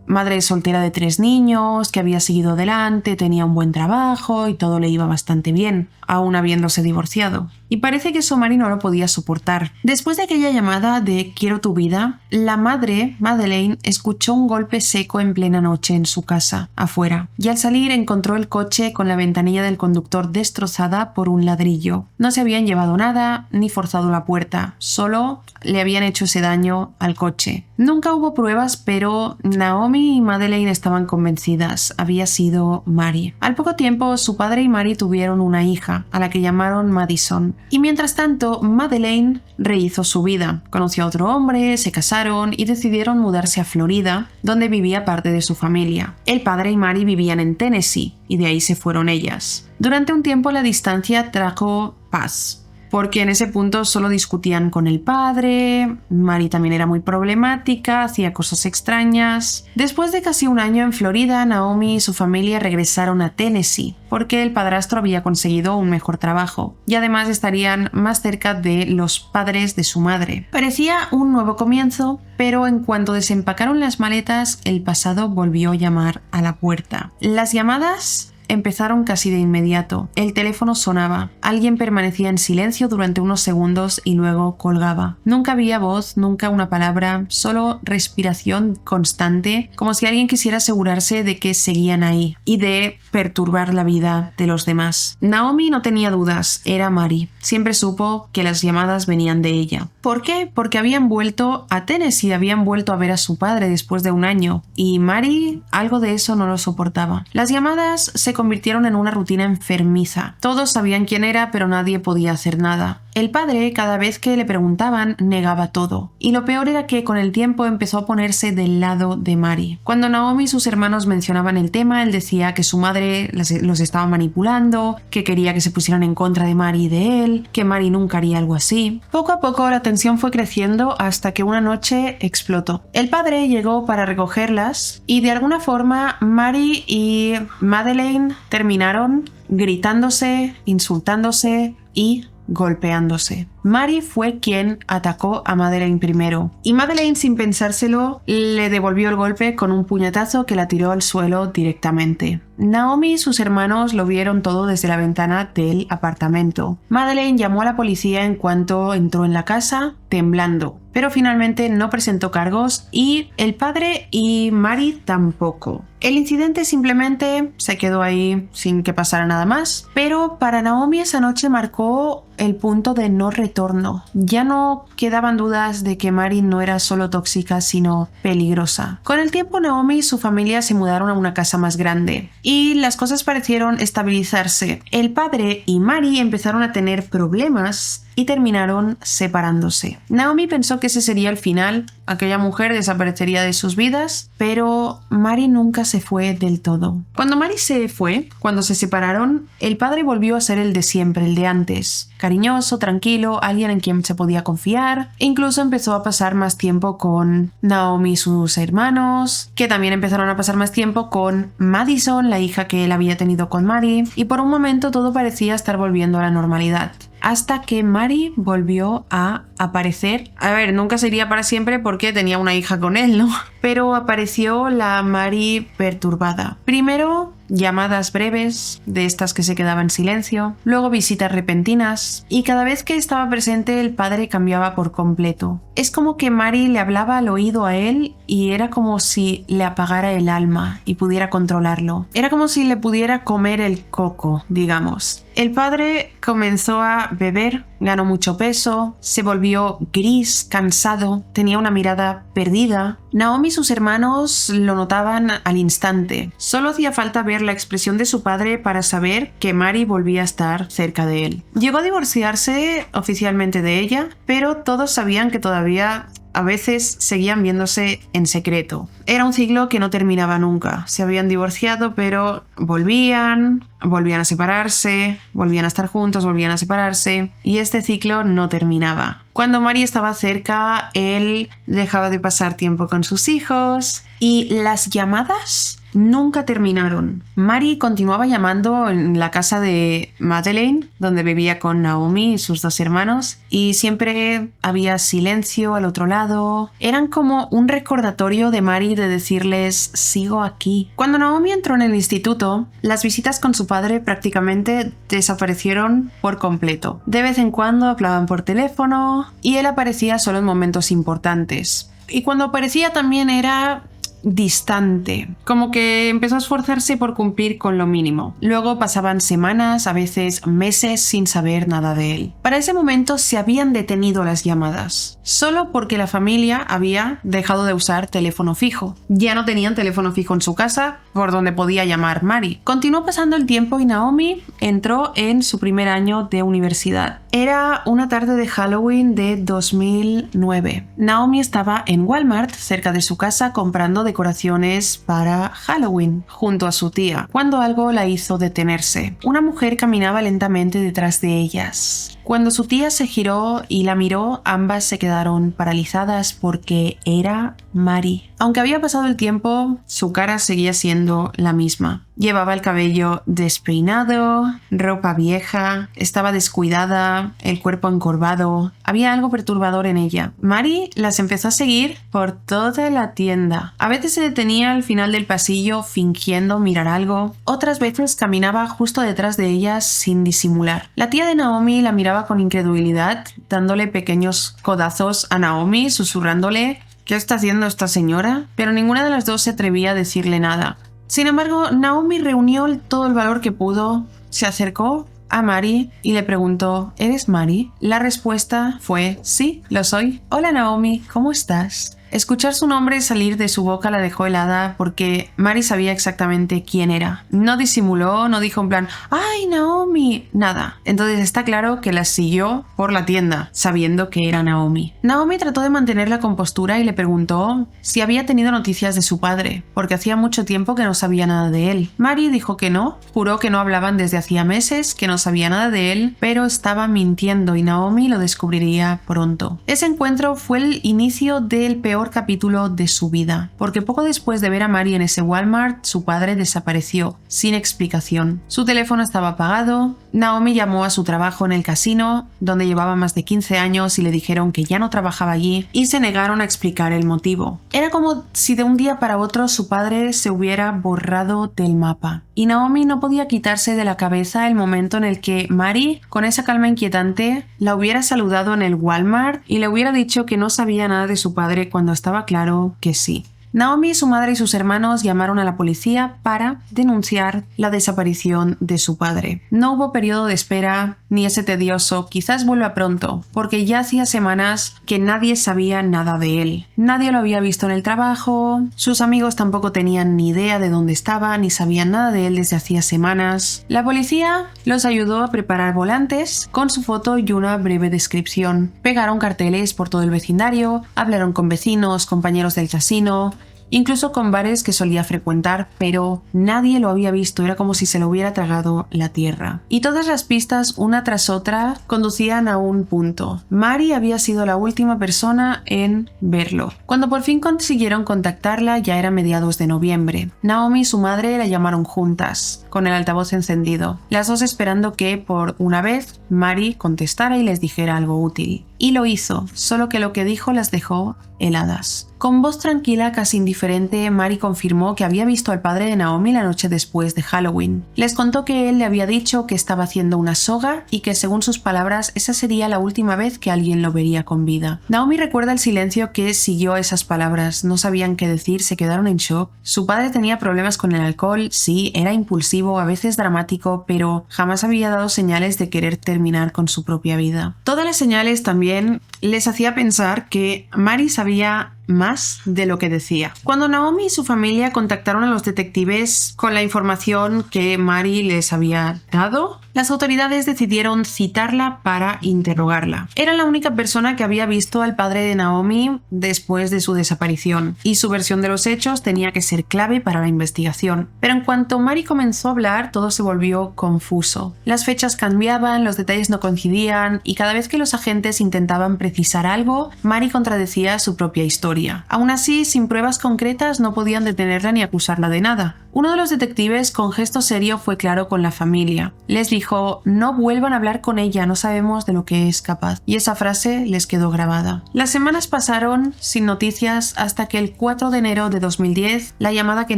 madre soltera de 3 niños, que había seguido adelante, tenía un buen trabajo y todo le iba bastante bien, aún habiéndose divorciado. Y parece que eso Mary no lo podía soportar. Después de aquella llamada de quiero tu vida, la madre, Madeleine, escuchó un golpe seco en plena noche en su casa, afuera, y al salir encontró el coche con la ventanilla del conductor destrozada por un ladrillo. No se habían llevado nada ni forzado la puerta, solo le habían hecho ese daño al coche. Nunca hubo pruebas, pero Naomi y Madeleine estaban convencidas. Había sido Mary. Al poco tiempo, su padre y Mary tuvieron una hija, a la que llamaron Madison. Y mientras tanto, Madeleine rehizo su vida. Conoció a otro hombre, se casaron y decidieron mudarse a Florida, donde vivía parte de su familia. El padre y Mary vivían en Tennessee, y de ahí se fueron ellas. Durante un tiempo la distancia trajo paz, porque en ese punto solo discutían con el padre. Mary también era muy problemática, hacía cosas extrañas. Después de casi un año en Florida, Naomi y su familia regresaron a Tennessee, porque el padrastro había conseguido un mejor trabajo, y además estarían más cerca de los padres de su madre. Parecía un nuevo comienzo, pero en cuanto desempacaron las maletas, el pasado volvió a llamar a la puerta. Las llamadas empezaron casi de inmediato. El teléfono sonaba. Alguien permanecía en silencio durante unos segundos y luego colgaba. Nunca había voz, nunca una palabra, solo respiración constante, como si alguien quisiera asegurarse de que seguían ahí y de perturbar la vida de los demás. Naomi no tenía dudas, era Mary. Siempre supo que las llamadas venían de ella. ¿Por qué? Porque habían vuelto a Tennessee, habían vuelto a ver a su padre después de un año, y Mary algo de eso no lo soportaba. Las llamadas se convirtieron en una rutina enfermiza. Todos sabían quién era, pero nadie podía hacer nada. El padre, cada vez que le preguntaban, negaba todo. Y lo peor era que con el tiempo empezó a ponerse del lado de Mary. Cuando Naomi y sus hermanos mencionaban el tema, él decía que su madre los estaba manipulando, que quería que se pusieran en contra de Mary y de él, que Mary nunca haría algo así. Poco a poco la tensión fue creciendo hasta que una noche explotó. El padre llegó para recogerlas y de alguna forma Mary y Madeleine terminaron gritándose, insultándose y golpeándose. Mary fue quien atacó a Madeleine primero, y Madeleine, sin pensárselo, le devolvió el golpe con un puñetazo que la tiró al suelo directamente. Naomi y sus hermanos lo vieron todo desde la ventana del apartamento. Madeleine llamó a la policía en cuanto entró en la casa, temblando, pero finalmente no presentó cargos y el padre y Mary tampoco. El incidente simplemente se quedó ahí sin que pasara nada más, pero para Naomi esa noche marcó el punto de no retorno. Ya no quedaban dudas de que Mary no era solo tóxica, sino peligrosa. Con el tiempo, Naomi y su familia se mudaron a una casa más grande y las cosas parecieron estabilizarse. El padre y Mary empezaron a tener problemas y terminaron separándose. Naomi pensó que ese sería el final, aquella mujer desaparecería de sus vidas, pero Mary nunca se fue del todo. Cuando Mary se fue, cuando se separaron, el padre volvió a ser el de siempre, el de antes. Cariñoso, tranquilo, alguien en quien se podía confiar, e incluso empezó a pasar más tiempo con Naomi y sus hermanos, que también empezaron a pasar más tiempo con Madison, la hija que él había tenido con Mary, y por un momento todo parecía estar volviendo a la normalidad. Hasta que Mary volvió a aparecer. A ver, nunca sería para siempre porque tenía una hija con él, ¿no? Pero apareció la Mary perturbada. Primero, llamadas breves, de estas que se quedaban en silencio, luego visitas repentinas, y cada vez que estaba presente el padre cambiaba por completo. Es como que Mary le hablaba al oído a él y era como si le apagara el alma y pudiera controlarlo. Era como si le pudiera comer el coco, digamos. El padre comenzó a beber, ganó mucho peso, se volvió gris, cansado, tenía una mirada perdida. Naomi y sus hermanos lo notaban al instante. Solo hacía falta ver la expresión de su padre para saber que Mary volvía a estar cerca de él. Llegó a divorciarse oficialmente de ella, pero todos sabían que todavía a veces seguían viéndose en secreto. Era un ciclo que no terminaba nunca. Se habían divorciado, pero volvían a separarse, volvían a estar juntos, volvían a separarse, y este ciclo no terminaba. Cuando Mary estaba cerca, él dejaba de pasar tiempo con sus hijos, y las llamadas nunca terminaron. Mary continuaba llamando en la casa de Madeleine, donde vivía con Naomi y sus dos hermanos, y siempre había silencio al otro lado. Eran como un recordatorio de Mary de decirles, sigo aquí. Cuando Naomi entró en el instituto, las visitas con su padre prácticamente desaparecieron por completo. De vez en cuando hablaban por teléfono y él aparecía solo en momentos importantes. Y cuando aparecía también era distante, como que empezó a esforzarse por cumplir con lo mínimo. Luego pasaban semanas, a veces meses sin saber nada de él. Para ese momento se habían detenido las llamadas, solo porque la familia había dejado de usar teléfono fijo. Ya no tenían teléfono fijo en su casa por donde podía llamar Mary. Continuó pasando el tiempo y Naomi entró en su primer año de universidad. Era una tarde de Halloween de 2009. Naomi estaba en Walmart, cerca de su casa, comprando decoraciones para Halloween, junto a su tía, cuando algo la hizo detenerse. Una mujer caminaba lentamente detrás de ellas. Cuando su tía se giró y la miró, ambas se quedaron paralizadas porque era Mary. Aunque había pasado el tiempo, su cara seguía siendo la misma. Llevaba el cabello despeinado, ropa vieja, estaba descuidada, el cuerpo encorvado. Había algo perturbador en ella. Mary las empezó a seguir por toda la tienda. A veces se detenía al final del pasillo fingiendo mirar algo. Otras veces caminaba justo detrás de ellas sin disimular. La tía de Naomi la miraba con incredulidad, dándole pequeños codazos a Naomi, susurrándole ¿qué está haciendo esta señora? Pero ninguna de las dos se atrevía a decirle nada. Sin embargo, Naomi reunió todo el valor que pudo, se acercó a Mary y le preguntó ¿eres Mary? La respuesta fue sí, lo soy. Hola Naomi, ¿cómo estás? Escuchar su nombre salir de su boca la dejó helada porque Mary sabía exactamente quién era. No disimuló, no dijo en plan ¡ay, Naomi! Nada. Entonces está claro que la siguió por la tienda, sabiendo que era Naomi. Naomi trató de mantener la compostura y le preguntó si había tenido noticias de su padre, porque hacía mucho tiempo que no sabía nada de él. Mary dijo que no, juró que no hablaban desde hacía meses, que no sabía nada de él, pero estaba mintiendo y Naomi lo descubriría pronto. Ese encuentro fue el inicio del peor peor capítulo de su vida, porque poco después de ver a Mari en ese Walmart, su padre desapareció, sin explicación. Su teléfono estaba apagado, Naomi llamó a su trabajo en el casino, donde llevaba más de 15 años y le dijeron que ya no trabajaba allí y se negaron a explicar el motivo. Era como si de un día para otro su padre se hubiera borrado del mapa. Y Naomi no podía quitarse de la cabeza el momento en el que Mari, con esa calma inquietante, la hubiera saludado en el Walmart y le hubiera dicho que no sabía nada de su padre cuando estaba claro que sí. Naomi, su madre y sus hermanos llamaron a la policía para denunciar la desaparición de su padre. No hubo periodo de espera ni ese tedioso quizás vuelva pronto, porque ya hacía semanas que nadie sabía nada de él. Nadie lo había visto en el trabajo, sus amigos tampoco tenían ni idea de dónde estaba ni sabían nada de él desde hacía semanas. La policía los ayudó a preparar volantes con su foto y una breve descripción. Pegaron carteles por todo el vecindario, hablaron con vecinos, compañeros del casino, incluso con bares que solía frecuentar, pero nadie lo había visto, era como si se lo hubiera tragado la tierra. Y todas las pistas, una tras otra, conducían a un punto. Mari había sido la última persona en verlo. Cuando por fin consiguieron contactarla, ya era mediados de noviembre. Naomi y su madre la llamaron juntas, con el altavoz encendido, las dos esperando que, por una vez, Mari contestara y les dijera algo útil. Y lo hizo, solo que lo que dijo las dejó heladas. Con voz tranquila, casi indiferente, Mari confirmó que había visto al padre de Naomi la noche después de Halloween. Les contó que él le había dicho que estaba haciendo una soga y que, según sus palabras, esa sería la última vez que alguien lo vería con vida. Naomi recuerda el silencio que siguió a esas palabras. No sabían qué decir, se quedaron en shock. Su padre tenía problemas con el alcohol, sí, era impulsivo, a veces dramático, pero jamás había dado señales de querer terminar con su propia vida. Todas las señales también les hacía pensar que Mari sabía más de lo que decía. Cuando Naomi y su familia contactaron a los detectives con la información que Mari les había dado, las autoridades decidieron citarla para interrogarla. Era la única persona que había visto al padre de Naomi después de su desaparición, y su versión de los hechos tenía que ser clave para la investigación. Pero en cuanto Mari comenzó a hablar, todo se volvió confuso. Las fechas cambiaban, los detalles no coincidían, y cada vez que los agentes intentaban precisar algo, Mari contradecía su propia historia. Aún así, sin pruebas concretas, no podían detenerla ni acusarla de nada. Uno de los detectives, con gesto serio, fue claro con la familia. Les dijo: no vuelvan a hablar con ella, no sabemos de lo que es capaz. Y esa frase les quedó grabada. Las semanas pasaron sin noticias hasta que el 4 de enero de 2010, la llamada que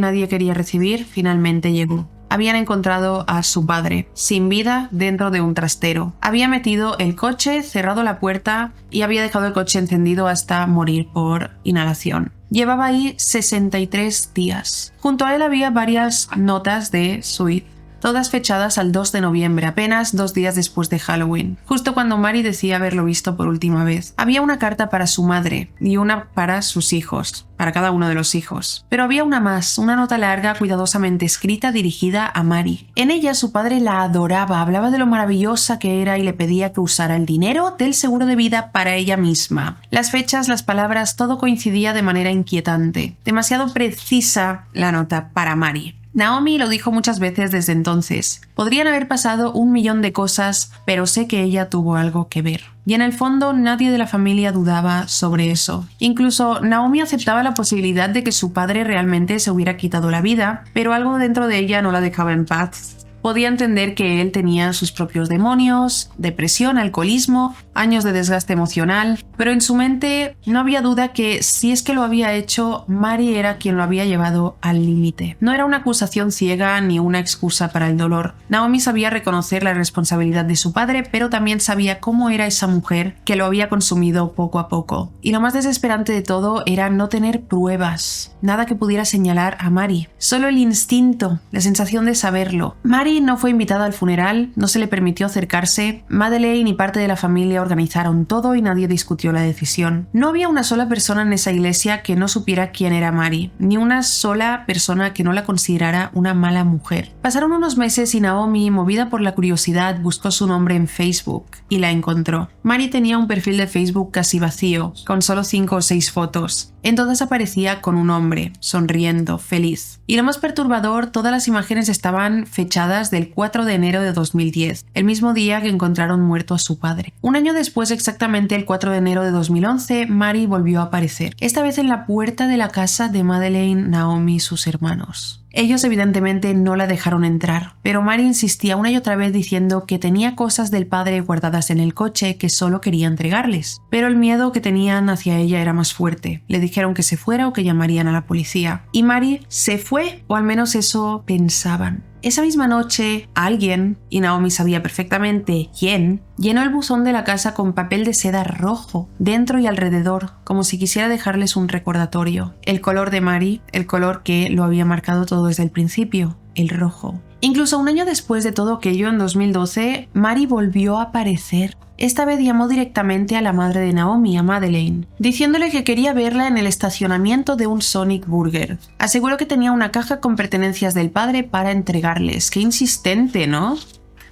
nadie quería recibir finalmente llegó. Habían encontrado a su padre, sin vida, dentro de un trastero. Había metido el coche, cerrado la puerta y había dejado el coche encendido hasta morir por inhalación. Llevaba ahí 63 días. Junto a él había varias notas de suicidio, todas fechadas al 2 de noviembre, apenas 2 días después de Halloween, justo cuando Mari decía haberlo visto por última vez. Había una carta para su madre y una para sus hijos, para cada uno de los hijos. Pero había una más, una nota larga, cuidadosamente escrita, dirigida a Mari. En ella su padre la adoraba, hablaba de lo maravillosa que era y le pedía que usara el dinero del seguro de vida para ella misma. Las fechas, las palabras, todo coincidía de manera inquietante. Demasiado precisa la nota para Mari. Naomi lo dijo muchas veces desde entonces. Podrían haber pasado 1.000.000 de cosas, pero sé que ella tuvo algo que ver. Y en el fondo nadie de la familia dudaba sobre eso. Incluso Naomi aceptaba la posibilidad de que su padre realmente se hubiera quitado la vida, pero algo dentro de ella no la dejaba en paz. Podía entender que él tenía sus propios demonios, depresión, alcoholismo, años de desgaste emocional, pero en su mente no había duda que si es que lo había hecho, Mari era quien lo había llevado al límite. No era una acusación ciega ni una excusa para el dolor. Naomi sabía reconocer la responsabilidad de su padre, pero también sabía cómo era esa mujer que lo había consumido poco a poco. Y lo más desesperante de todo era no tener pruebas, nada que pudiera señalar a Mari. Solo el instinto, la sensación de saberlo. Mari no fue invitada al funeral, no se le permitió acercarse. Madeleine y parte de la familia organizaron todo y nadie discutió la decisión. No había una sola persona en esa iglesia que no supiera quién era Mari, ni una sola persona que no la considerara una mala mujer. Pasaron unos meses y Naomi, movida por la curiosidad, buscó su nombre en Facebook y la encontró. Mari tenía un perfil de Facebook casi vacío, con solo 5 o 6 fotos. En todas aparecía con un hombre, sonriendo, feliz. Y lo más perturbador, todas las imágenes estaban fechadas del 4 de enero de 2010, el mismo día que encontraron muerto a su padre. Un año después, exactamente el 4 de enero de 2011, Mari volvió a aparecer, esta vez en la puerta de la casa de Madeleine, Naomi y sus hermanos. Ellos evidentemente no la dejaron entrar, pero Mari insistía una y otra vez diciendo que tenía cosas del padre guardadas en el coche que solo quería entregarles. Pero el miedo que tenían hacia ella era más fuerte. Le dijeron que se fuera o que llamarían a la policía. Y Mari se fue, o al menos eso pensaban. Esa misma noche, alguien, y Naomi sabía perfectamente quién, llenó el buzón de la casa con papel de seda rojo, dentro y alrededor, como si quisiera dejarles un recordatorio. El color de Mari, el color que lo había marcado todo desde el principio, el rojo. Incluso un año después de todo aquello, en 2012, Mari volvió a aparecer. Esta vez llamó directamente a la madre de Naomi, a Madeleine, diciéndole que quería verla en el estacionamiento de un Sonic Burger. Aseguró que tenía una caja con pertenencias del padre para entregarles. ¡Qué insistente!, ¿no?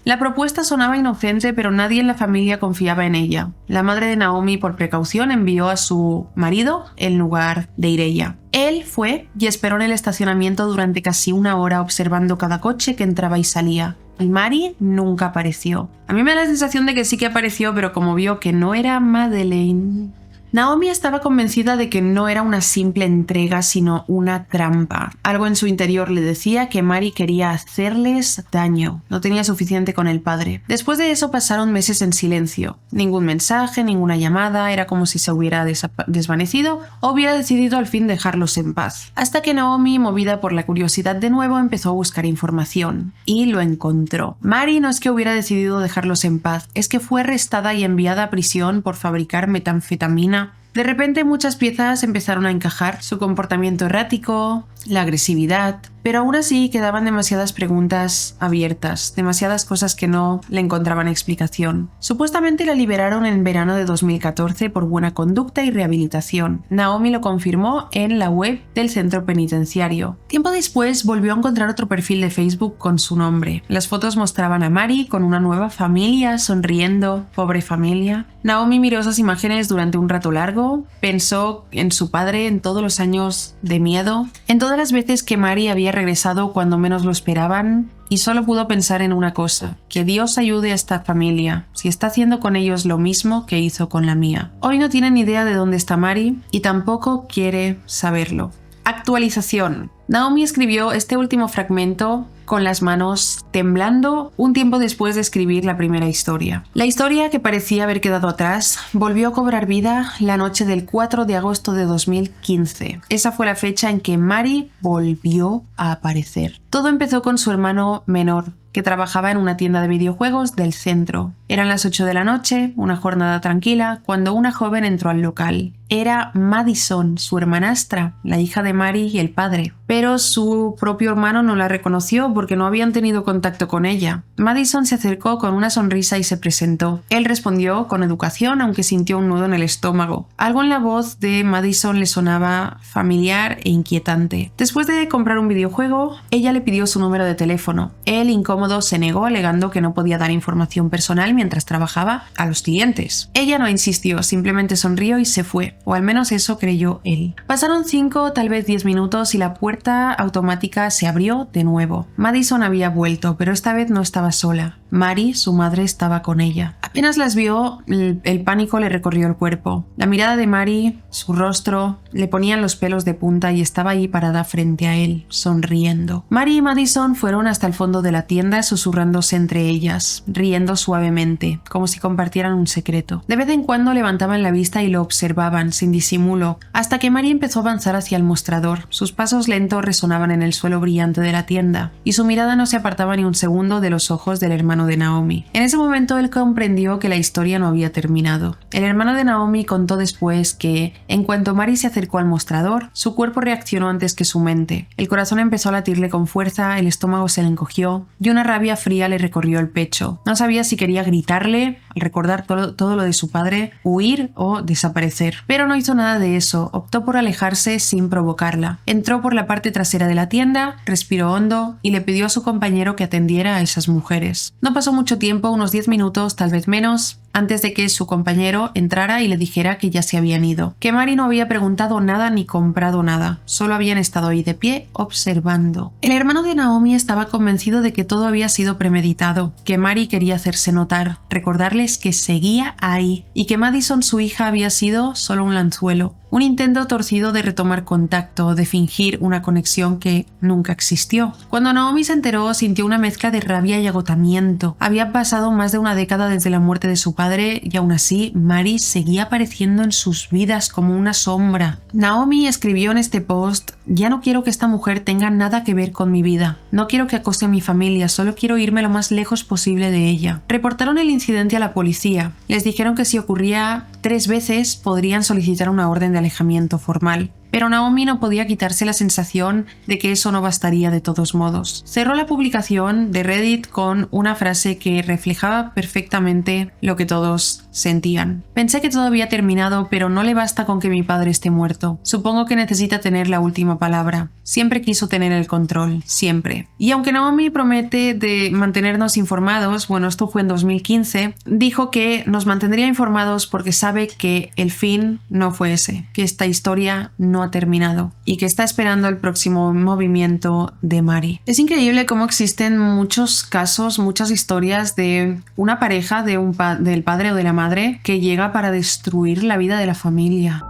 La propuesta sonaba inocente, pero nadie en la familia confiaba en ella. La madre de Naomi, por precaución, envió a su marido en lugar de ir ella. Él fue y esperó en el estacionamiento durante casi una hora observando cada coche que entraba y salía. Y Mari nunca apareció. A mí me da la sensación de que sí que apareció, pero como vio que no era Madeleine... Naomi estaba convencida de que no era una simple entrega, sino una trampa. Algo en su interior le decía que Mari quería hacerles daño. No tenía suficiente con el padre. Después de eso pasaron meses en silencio. Ningún mensaje, ninguna llamada, era como si se hubiera desvanecido o hubiera decidido al fin dejarlos en paz. Hasta que Naomi, movida por la curiosidad de nuevo, empezó a buscar información. Y lo encontró. Mari no es que hubiera decidido dejarlos en paz, es que fue arrestada y enviada a prisión por fabricar metanfetamina. De repente muchas piezas empezaron a encajar, su comportamiento errático, la agresividad, pero aún así quedaban demasiadas preguntas abiertas, demasiadas cosas que no le encontraban explicación. Supuestamente la liberaron en verano de 2014 por buena conducta y rehabilitación. Naomi lo confirmó en la web del centro penitenciario. Tiempo después volvió a encontrar otro perfil de Facebook con su nombre. Las fotos mostraban a Mari con una nueva familia, sonriendo, pobre familia. Naomi miró esas imágenes durante un rato largo, pensó en su padre, en todos los años de miedo, en todas las veces que Mari había regresado cuando menos lo esperaban, y solo pudo pensar en una cosa: que Dios ayude a esta familia, si está haciendo con ellos lo mismo que hizo con la mía. Hoy no tiene ni idea de dónde está Mari y tampoco quiere saberlo. Actualización. Naomi escribió este último fragmento con las manos temblando un tiempo después de escribir la primera historia. La historia, que parecía haber quedado atrás, volvió a cobrar vida la noche del 4 de agosto de 2015. Esa fue la fecha en que Mari volvió a aparecer. Todo empezó con su hermano menor, que trabajaba en una tienda de videojuegos del centro. Eran las 8 de la noche, una jornada tranquila, cuando una joven entró al local. Era Madison, su hermanastra, la hija de Mari y el padre. Pero su propio hermano no la reconoció porque no habían tenido contacto con ella. Madison se acercó con una sonrisa y se presentó. Él respondió con educación, aunque sintió un nudo en el estómago. Algo en la voz de Madison le sonaba familiar e inquietante. Después de comprar un videojuego, ella le pidió su número de teléfono. Él, incómodo, se negó, alegando que no podía dar información personal mientras trabajaba a los clientes. Ella no insistió, simplemente sonrió y se fue, o al menos eso creyó él. Pasaron 5, tal vez 10 minutos y la puerta automática se abrió de nuevo. Madison había vuelto, pero esta vez no estaba sola. Mari, su madre, estaba con ella. Apenas las vio, el pánico le recorrió el cuerpo. La mirada de Mari, su rostro, le ponían los pelos de punta y estaba ahí parada frente a él, sonriendo. Mari y Madison fueron hasta el fondo de la tienda, susurrándose entre ellas, riendo suavemente, como si compartieran un secreto. De vez en cuando levantaban la vista y lo observaban, sin disimulo, hasta que Mari empezó a avanzar hacia el mostrador. Sus pasos lentos resonaban en el suelo brillante de la tienda, y su mirada no se apartaba ni un segundo de los ojos del hermano de Naomi. En ese momento él comprendió que la historia no había terminado. El hermano de Naomi contó después que, en cuanto Mari se acercó al mostrador, su cuerpo reaccionó antes que su mente. El corazón empezó a latirle con fuerza, el estómago se le encogió y una rabia fría le recorrió el pecho. No sabía si quería gritarle al recordar todo lo de su padre, huir o desaparecer. Pero no hizo nada de eso, optó por alejarse sin provocarla. Entró por la parte trasera de la tienda, respiró hondo y le pidió a su compañero que atendiera a esas mujeres. No pasó mucho tiempo, unos 10 minutos, tal vez menos, antes de que su compañero entrara y le dijera que ya se habían ido, que Mari no había preguntado nada ni comprado nada, solo habían estado ahí de pie observando. El hermano de Naomi estaba convencido de que todo había sido premeditado, que Mari quería hacerse notar, recordarles que seguía ahí y que Madison, su hija, había sido solo un anzuelo. Un intento torcido de retomar contacto, de fingir una conexión que nunca existió. Cuando Naomi se enteró, sintió una mezcla de rabia y agotamiento. Había pasado más de una década desde la muerte de su padre y aún así, Mari seguía apareciendo en sus vidas como una sombra. Naomi escribió en este post: "Ya no quiero que esta mujer tenga nada que ver con mi vida. No quiero que acose a mi familia, solo quiero irme lo más lejos posible de ella". Reportaron el incidente a la policía. Les dijeron que si ocurría 3 veces podrían solicitar una orden de alejamiento formal. Pero Naomi no podía quitarse la sensación de que eso no bastaría de todos modos. Cerró la publicación de Reddit con una frase que reflejaba perfectamente lo que todos sentían. "Pensé que todo había terminado, pero no le basta con que mi padre esté muerto. Supongo que necesita tener la última palabra. Siempre quiso tener el control, siempre". Y aunque Naomi promete de mantenernos informados, bueno, esto fue en 2015, dijo que nos mantendría informados porque sabe que el fin no fue ese, que esta historia no ha terminado y que está esperando el próximo movimiento de Mari. Es increíble cómo existen muchos casos, muchas historias de una pareja, del padre o de la madre, que llega para destruir la vida de la familia.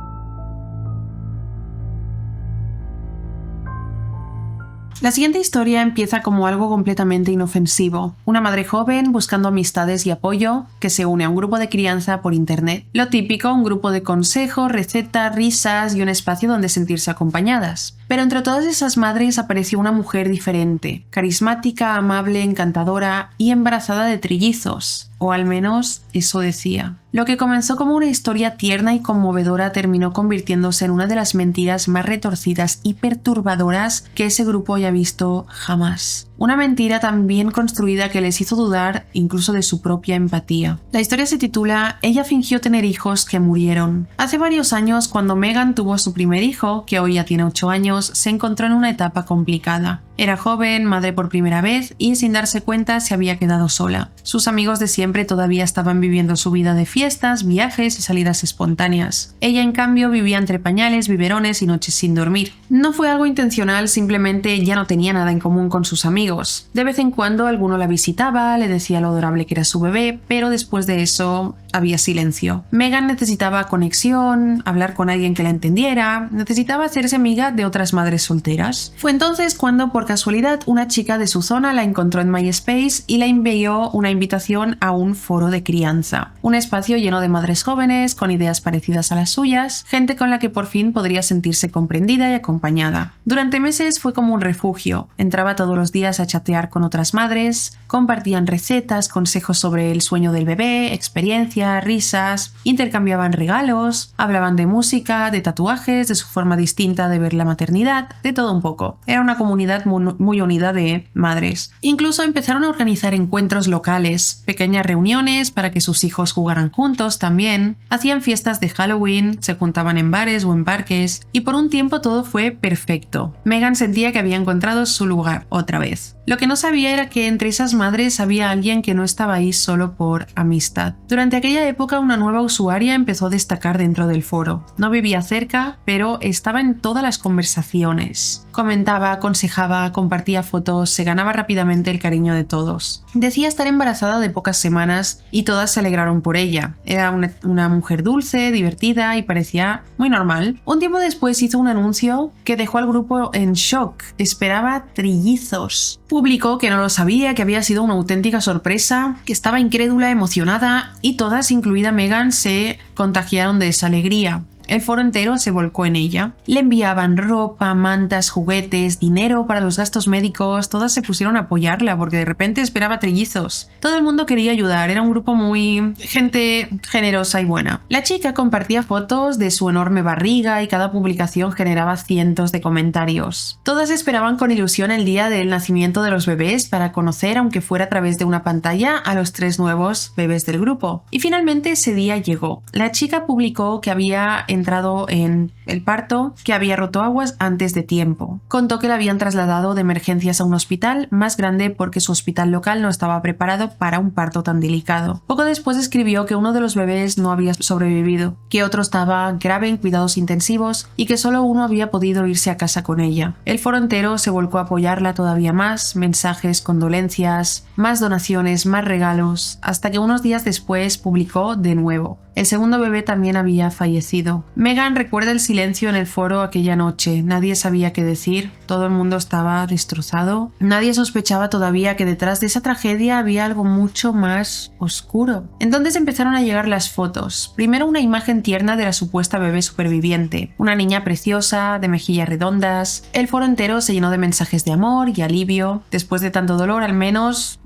La siguiente historia empieza como algo completamente inofensivo. Una madre joven buscando amistades y apoyo que se une a un grupo de crianza por internet. Lo típico, un grupo de consejos, recetas, risas y un espacio donde sentirse acompañadas. Pero entre todas esas madres apareció una mujer diferente, carismática, amable, encantadora y embarazada de trillizos. O al menos eso decía. Lo que comenzó como una historia tierna y conmovedora terminó convirtiéndose en una de las mentiras más retorcidas y perturbadoras que ese grupo haya visto jamás. Una mentira tan bien construida que les hizo dudar incluso de su propia empatía. La historia se titula "Ella fingió tener hijos que murieron". Hace varios años, cuando Megan tuvo a su primer hijo, que hoy ya tiene 8 años, se encontró en una etapa complicada. Era joven, madre por primera vez y sin darse cuenta se había quedado sola. Sus amigos de siempre todavía estaban viviendo su vida de fiestas, viajes y salidas espontáneas. Ella, en cambio, vivía entre pañales, biberones y noches sin dormir. No fue algo intencional, simplemente ya no tenía nada en común con sus amigos. De vez en cuando alguno la visitaba, le decía lo adorable que era su bebé, pero después de eso había silencio. Megan necesitaba conexión, hablar con alguien que la entendiera, necesitaba hacerse amiga de otras madres solteras. Fue entonces cuando, por casualidad, una chica de su zona la encontró en MySpace y la envió una invitación a un foro de crianza. Un espacio lleno de madres jóvenes, con ideas parecidas a las suyas, gente con la que por fin podría sentirse comprendida y acompañada. Durante meses fue como un refugio. Entraba todos los días a chatear con otras madres, compartían recetas, consejos sobre el sueño del bebé, experiencias, risas, intercambiaban regalos, hablaban de música, de tatuajes, de su forma distinta de ver la maternidad, de todo un poco. Era una comunidad muy unida de madres. Incluso empezaron a organizar encuentros locales, pequeñas reuniones para que sus hijos jugaran juntos también, hacían fiestas de Halloween, se juntaban en bares o en parques, y por un tiempo todo fue perfecto. Megan sentía que había encontrado su lugar otra vez. Lo que no sabía era que entre esas madres había alguien que no estaba ahí solo por amistad. Durante aquella época, una nueva usuaria empezó a destacar dentro del foro. No vivía cerca, pero estaba en todas las conversaciones. Comentaba, aconsejaba, compartía fotos, se ganaba rápidamente el cariño de todos. Decía estar embarazada de pocas semanas y todas se alegraron por ella. Era una mujer dulce, divertida y parecía muy normal. Un tiempo después hizo un anuncio que dejó al grupo en shock. Esperaba trillizos. Publicó que no lo sabía, que había sido una auténtica sorpresa, que estaba incrédula, emocionada y todas, incluida Megan, se contagiaron de esa alegría. El foro entero se volcó en ella. Le enviaban ropa, mantas, juguetes, dinero para los gastos médicos. Todas se pusieron a apoyarla porque de repente esperaba trillizos. Todo el mundo quería ayudar. Era un grupo muy... gente generosa y buena. La chica compartía fotos de su enorme barriga y cada publicación generaba cientos de comentarios. Todas esperaban con ilusión el día del nacimiento de los bebés para conocer, aunque fuera a través de una pantalla, a los 3 nuevos bebés del grupo. Y finalmente ese día llegó. La chica publicó que había entrado en el parto, que había roto aguas antes de tiempo. Contó que la habían trasladado de emergencias a un hospital más grande porque su hospital local no estaba preparado para un parto tan delicado. Poco después escribió que uno de los bebés no había sobrevivido, que otro estaba grave en cuidados intensivos y que solo uno había podido irse a casa con ella. El foro entero se volcó a apoyarla todavía más, mensajes, condolencias, más donaciones, más regalos, hasta que unos días después publicó de nuevo. El segundo bebé también había fallecido. Meghan recuerda el silencio en el foro aquella noche. Nadie sabía qué decir, todo el mundo estaba destrozado. Nadie sospechaba todavía que detrás de esa tragedia había algo mucho más oscuro. Entonces empezaron a llegar las fotos. Primero una imagen tierna de la supuesta bebé superviviente. Una niña preciosa, de mejillas redondas. El foro entero se llenó de mensajes de amor y alivio. Después de tanto dolor, al menos...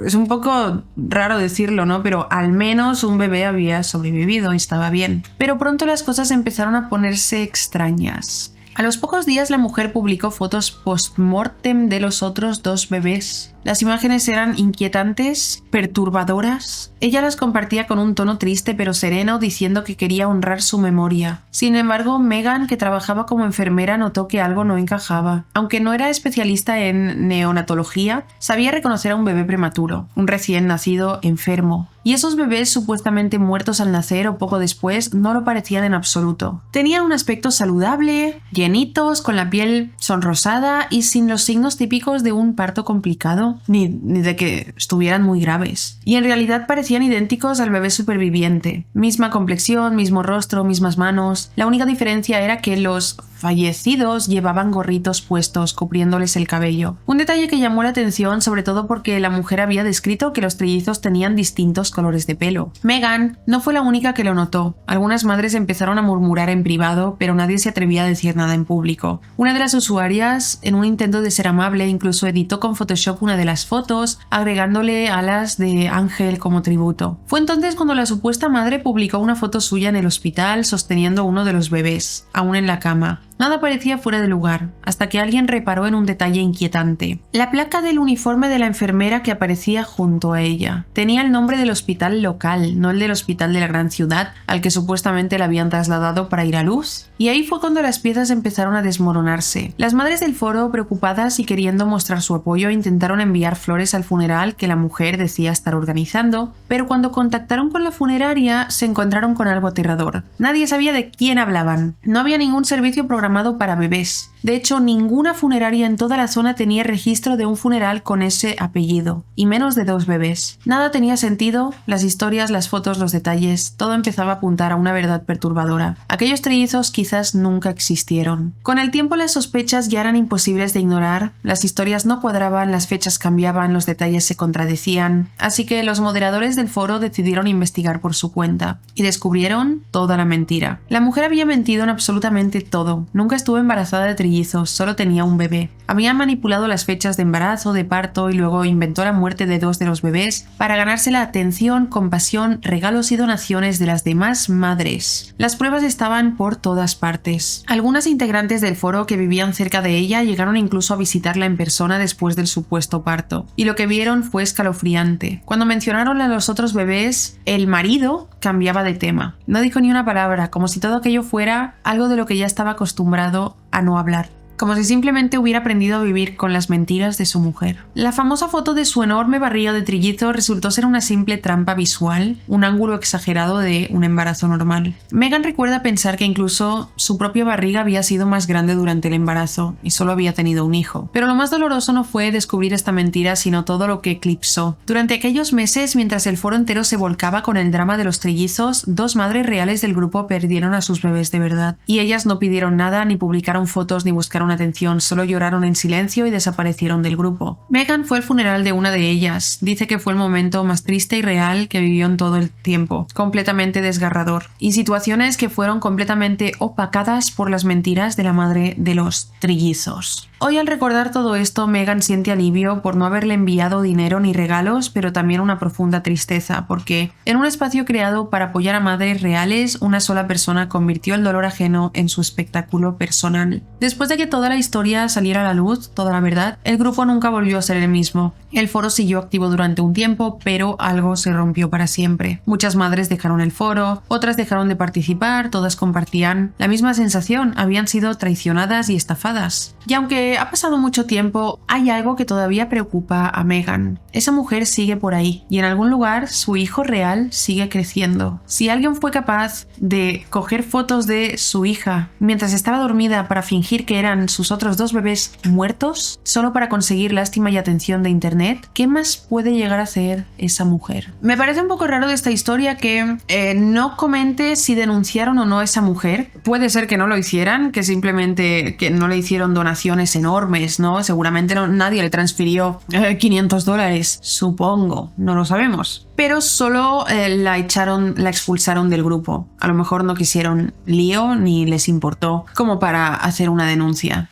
es un poco raro decirlo, ¿no? Pero al menos un bebé había sobrevivido y estaba bien. Pero pronto las cosas empezaron a ponerse extrañas. A los pocos días la mujer publicó fotos post-mortem de los otros 2 bebés. Las imágenes eran inquietantes, perturbadoras. Ella las compartía con un tono triste pero sereno, diciendo que quería honrar su memoria. Sin embargo, Meghan, que trabajaba como enfermera, notó que algo no encajaba. Aunque no era especialista en neonatología, sabía reconocer a un bebé prematuro, un recién nacido enfermo. Y esos bebés supuestamente muertos al nacer o poco después no lo parecían en absoluto. Tenían un aspecto saludable, llenitos, con la piel sonrosada y sin los signos típicos de un parto complicado, ni de que estuvieran muy graves. Y en realidad parecían idénticos al bebé superviviente. Misma complexión, mismo rostro, mismas manos. La única diferencia era que los fallecidos llevaban gorritos puestos cubriéndoles el cabello. Un detalle que llamó la atención sobre todo porque la mujer había descrito que los trillizos tenían distintos colores de pelo. Meghan no fue la única que lo notó. Algunas madres empezaron a murmurar en privado, pero nadie se atrevía a decir nada en público. Una de las usuarias, en un intento de ser amable, incluso editó con Photoshop una de las fotos, agregándole alas de ángel como tributo. Fue entonces cuando la supuesta madre publicó una foto suya en el hospital sosteniendo uno de los bebés, aún en la cama. Nada parecía fuera de lugar, hasta que alguien reparó en un detalle inquietante. La placa del uniforme de la enfermera que aparecía junto a ella tenía el nombre del hospital local, no el del hospital de la gran ciudad, al que supuestamente la habían trasladado para ir a luz. Y ahí fue cuando las piezas empezaron a desmoronarse. Las madres del foro, preocupadas y queriendo mostrar su apoyo, intentaron enviar flores al funeral que la mujer decía estar organizando, pero cuando contactaron con la funeraria se encontraron con algo aterrador. Nadie sabía de quién hablaban. No había ningún servicio programado para bebés. De hecho, ninguna funeraria en toda la zona tenía registro de un funeral con ese apellido, y menos de 2 bebés. Nada tenía sentido, las historias, las fotos, los detalles, todo empezaba a apuntar a una verdad perturbadora. Aquellos trillizos quizás nunca existieron. Con el tiempo las sospechas ya eran imposibles de ignorar, las historias no cuadraban, las fechas cambiaban, los detalles se contradecían, así que los moderadores del foro decidieron investigar por su cuenta, y descubrieron toda la mentira. La mujer había mentido en absolutamente todo. Nunca estuvo embarazada de trillizos, solo tenía un bebé. Había manipulado las fechas de embarazo, de parto y luego inventó la muerte de 2 de los bebés para ganarse la atención, compasión, regalos y donaciones de las demás madres. Las pruebas estaban por todas partes. Algunas integrantes del foro que vivían cerca de ella llegaron incluso a visitarla en persona después del supuesto parto, y lo que vieron fue escalofriante. Cuando mencionaron a los otros bebés, el marido cambiaba de tema. No dijo ni una palabra, como si todo aquello fuera algo de lo que ya estaba acostumbrado a no hablar. Como si simplemente hubiera aprendido a vivir con las mentiras de su mujer. La famosa foto de su enorme barriga de trillizo resultó ser una simple trampa visual, un ángulo exagerado de un embarazo normal. Meghan recuerda pensar que incluso su propia barriga había sido más grande durante el embarazo y solo había tenido un hijo. Pero lo más doloroso no fue descubrir esta mentira, sino todo lo que eclipsó. Durante aquellos meses, mientras el foro entero se volcaba con el drama de los trillizos, 2 madres reales del grupo perdieron a sus bebés de verdad. Y ellas no pidieron nada, ni publicaron fotos, ni buscaron atención, solo lloraron en silencio y desaparecieron del grupo. Megan fue al funeral de una de ellas. Dice que fue el momento más triste y real que vivió en todo el tiempo, completamente desgarrador, y situaciones que fueron completamente opacadas por las mentiras de la madre de los trillizos. Hoy, al recordar todo esto, Megan siente alivio por no haberle enviado dinero ni regalos, pero también una profunda tristeza, porque en un espacio creado para apoyar a madres reales, una sola persona convirtió el dolor ajeno en su espectáculo personal. Después de que toda la historia saliera a la luz, toda la verdad, el grupo nunca volvió a ser el mismo. El foro siguió activo durante un tiempo, pero algo se rompió para siempre. Muchas madres dejaron el foro, otras dejaron de participar, todas compartían la misma sensación, habían sido traicionadas y estafadas. Y aunque ha pasado mucho tiempo, hay algo que todavía preocupa a Megan. Esa mujer sigue por ahí, y en algún lugar su hijo real sigue creciendo. Si alguien fue capaz de coger fotos de su hija mientras estaba dormida para fingir que eran sus otros 2 bebés muertos, solo para conseguir lástima y atención de internet, ¿qué más puede llegar a hacer esa mujer? Me parece un poco raro de esta historia que no comente si denunciaron o no a esa mujer. Puede ser que no lo hicieran, que simplemente que no le hicieron donaciones enormes, ¿no? Seguramente nadie le transfirió $500, supongo, no lo sabemos. Pero solo la expulsaron del grupo. A lo mejor no quisieron lío ni les importó como para hacer una denuncia.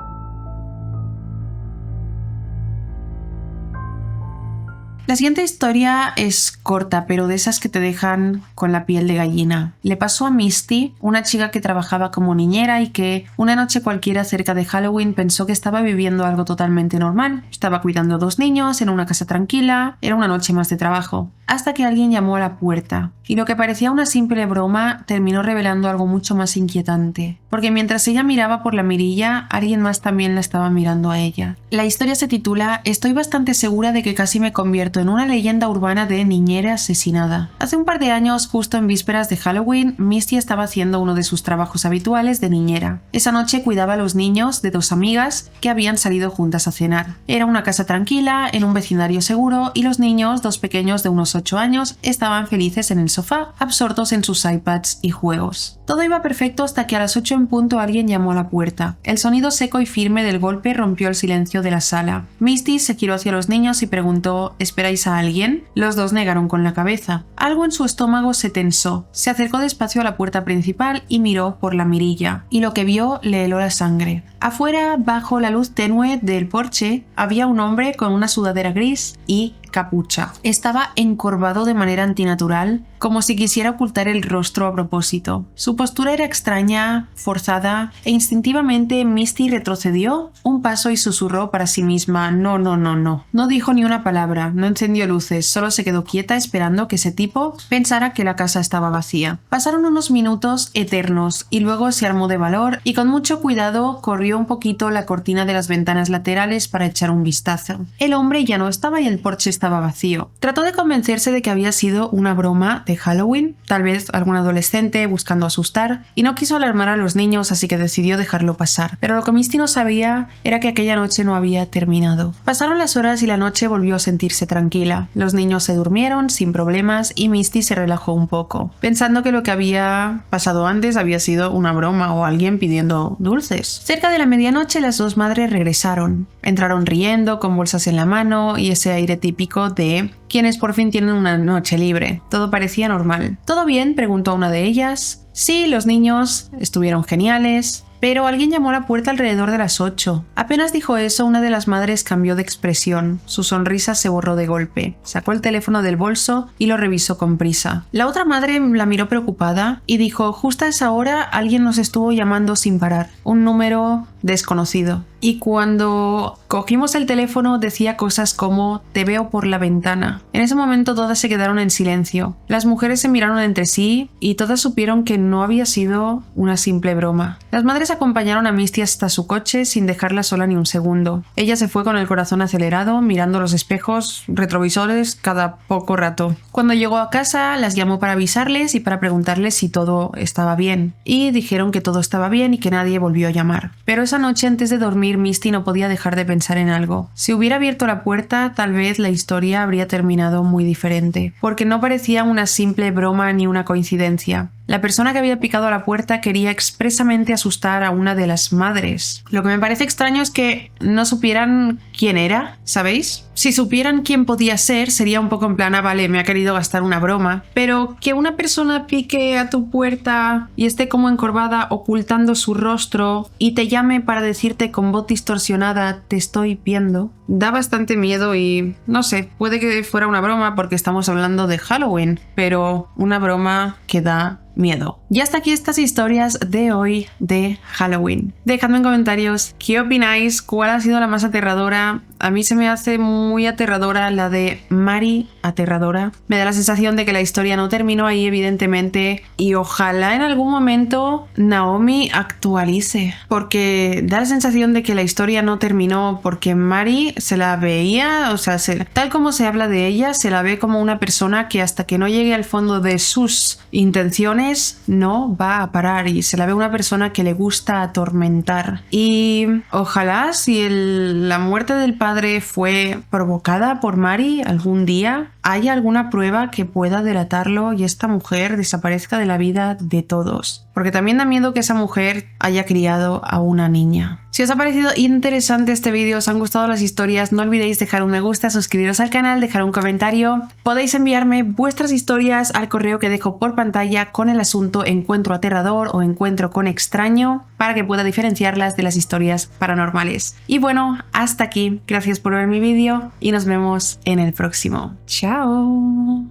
La siguiente historia es corta, pero de esas que te dejan con la piel de gallina. Le pasó a Misty, una chica que trabajaba como niñera y que una noche cualquiera cerca de Halloween pensó que estaba viviendo algo totalmente normal. Estaba cuidando a 2 niños en una casa tranquila, era una noche más de trabajo. Hasta que alguien llamó a la puerta, y lo que parecía una simple broma terminó revelando algo mucho más inquietante, porque mientras ella miraba por la mirilla, alguien más también la estaba mirando a ella. La historia se titula "Estoy bastante segura de que casi me convierto en una leyenda urbana de niñera asesinada". Hace un par de años, justo en vísperas de Halloween, Misty estaba haciendo uno de sus trabajos habituales de niñera. Esa noche cuidaba a los niños de 2 amigas que habían salido juntas a cenar. Era una casa tranquila, en un vecindario seguro, y los niños, 2 pequeños de unos 8 años, estaban felices en el sofá, absortos en sus iPads y juegos. Todo iba perfecto hasta que a las 8 en punto alguien llamó a la puerta. El sonido seco y firme del golpe rompió el silencio de la sala. Misty se giró hacia los niños y preguntó: ¿esperáis a alguien? Los 2 negaron con la cabeza. Algo en su estómago se tensó. Se acercó despacio a la puerta principal y miró por la mirilla, y lo que vio le heló la sangre. Afuera, bajo la luz tenue del porche, había un hombre con una sudadera gris y capucha. Estaba encorvado de manera antinatural, como si quisiera ocultar el rostro a propósito. Su postura era extraña, forzada, e instintivamente Misty retrocedió un paso y susurró para sí misma: no, no, no, no. No dijo ni una palabra, no encendió luces, solo se quedó quieta esperando que ese tipo pensara que la casa estaba vacía. Pasaron unos minutos eternos y luego se armó de valor y con mucho cuidado corrió un poquito la cortina de las ventanas laterales para echar un vistazo. El hombre ya no estaba y el porche estaba vacío. Trató de convencerse de que había sido una broma de Halloween, tal vez algún adolescente buscando asustar, y no quiso alarmar a los niños, así que decidió dejarlo pasar. Pero lo que Misty no sabía era que aquella noche no había terminado. Pasaron las horas y la noche volvió a sentirse tranquila. Los niños se durmieron sin problemas y Misty se relajó un poco, pensando que lo que había pasado antes había sido una broma o alguien pidiendo dulces. Cerca de la medianoche las 2 madres regresaron. Entraron riendo, con bolsas en la mano y ese aire típico de quienes por fin tienen una noche libre. Todo parecía normal. ¿Todo bien?, preguntó una de ellas. Sí, los niños estuvieron geniales. Pero alguien llamó a la puerta alrededor de las 8. Apenas dijo eso, una de las madres cambió de expresión. Su sonrisa se borró de golpe. Sacó el teléfono del bolso y lo revisó con prisa. La otra madre la miró preocupada y dijo: justo a esa hora alguien nos estuvo llamando sin parar. Un número desconocido. Y cuando cogimos el teléfono decía cosas como: te veo por la ventana. En ese momento todas se quedaron en silencio. Las mujeres se miraron entre sí y todas supieron que no había sido una simple broma. Las madres acompañaron a Misty hasta su coche sin dejarla sola ni un segundo. Ella se fue con el corazón acelerado, mirando los espejos retrovisores cada poco rato. Cuando llegó a casa, las llamó para avisarles y para preguntarles si todo estaba bien. Y dijeron que todo estaba bien y que nadie volvió a llamar. Pero esa noche, antes de dormir, Misty no podía dejar de pensar en algo. Si hubiera abierto la puerta, tal vez la historia habría terminado muy diferente, porque no parecía una simple broma ni una coincidencia. la persona que había picado a la puerta quería expresamente asustar a una de las madres. Lo que me parece extraño es que no supieran quién era, ¿sabéis? Si supieran quién podía ser, sería un poco en plan, ah, vale, me ha querido gastar una broma. Pero que una persona pique a tu puerta y esté como encorvada ocultando su rostro y te llame para decirte con voz distorsionada, te estoy viendo, da bastante miedo y no sé, puede que fuera una broma porque estamos hablando de Halloween, pero una broma que da miedo. Y hasta aquí estas historias de hoy de Halloween. Dejadme en comentarios qué opináis, cuál ha sido la más aterradora. A mí se me hace muy aterradora la de Mari, aterradora. Me da la sensación de que la historia no terminó ahí, evidentemente, y ojalá en algún momento Naomi actualice, porque da la sensación de que la historia no terminó, porque Mari se la veía, o sea, tal como se habla de ella, se la ve como una persona que hasta que no llegue al fondo de sus intenciones no va a parar, y se la ve una persona que le gusta atormentar. Y ojalá, si la muerte del padre fue provocada por Mari algún día, haya alguna prueba que pueda delatarlo y esta mujer desaparezca de la vida de todos. Porque también da miedo que esa mujer haya criado a una niña. Si os ha parecido interesante este vídeo, os han gustado las historias, no olvidéis dejar un me gusta, suscribiros al canal, dejar un comentario. Podéis enviarme vuestras historias al correo que dejo por pantalla con el asunto encuentro aterrador o encuentro con extraño para que pueda diferenciarlas de las historias paranormales. Y bueno, hasta aquí. Gracias por ver mi vídeo y nos vemos en el próximo. ¡Chao!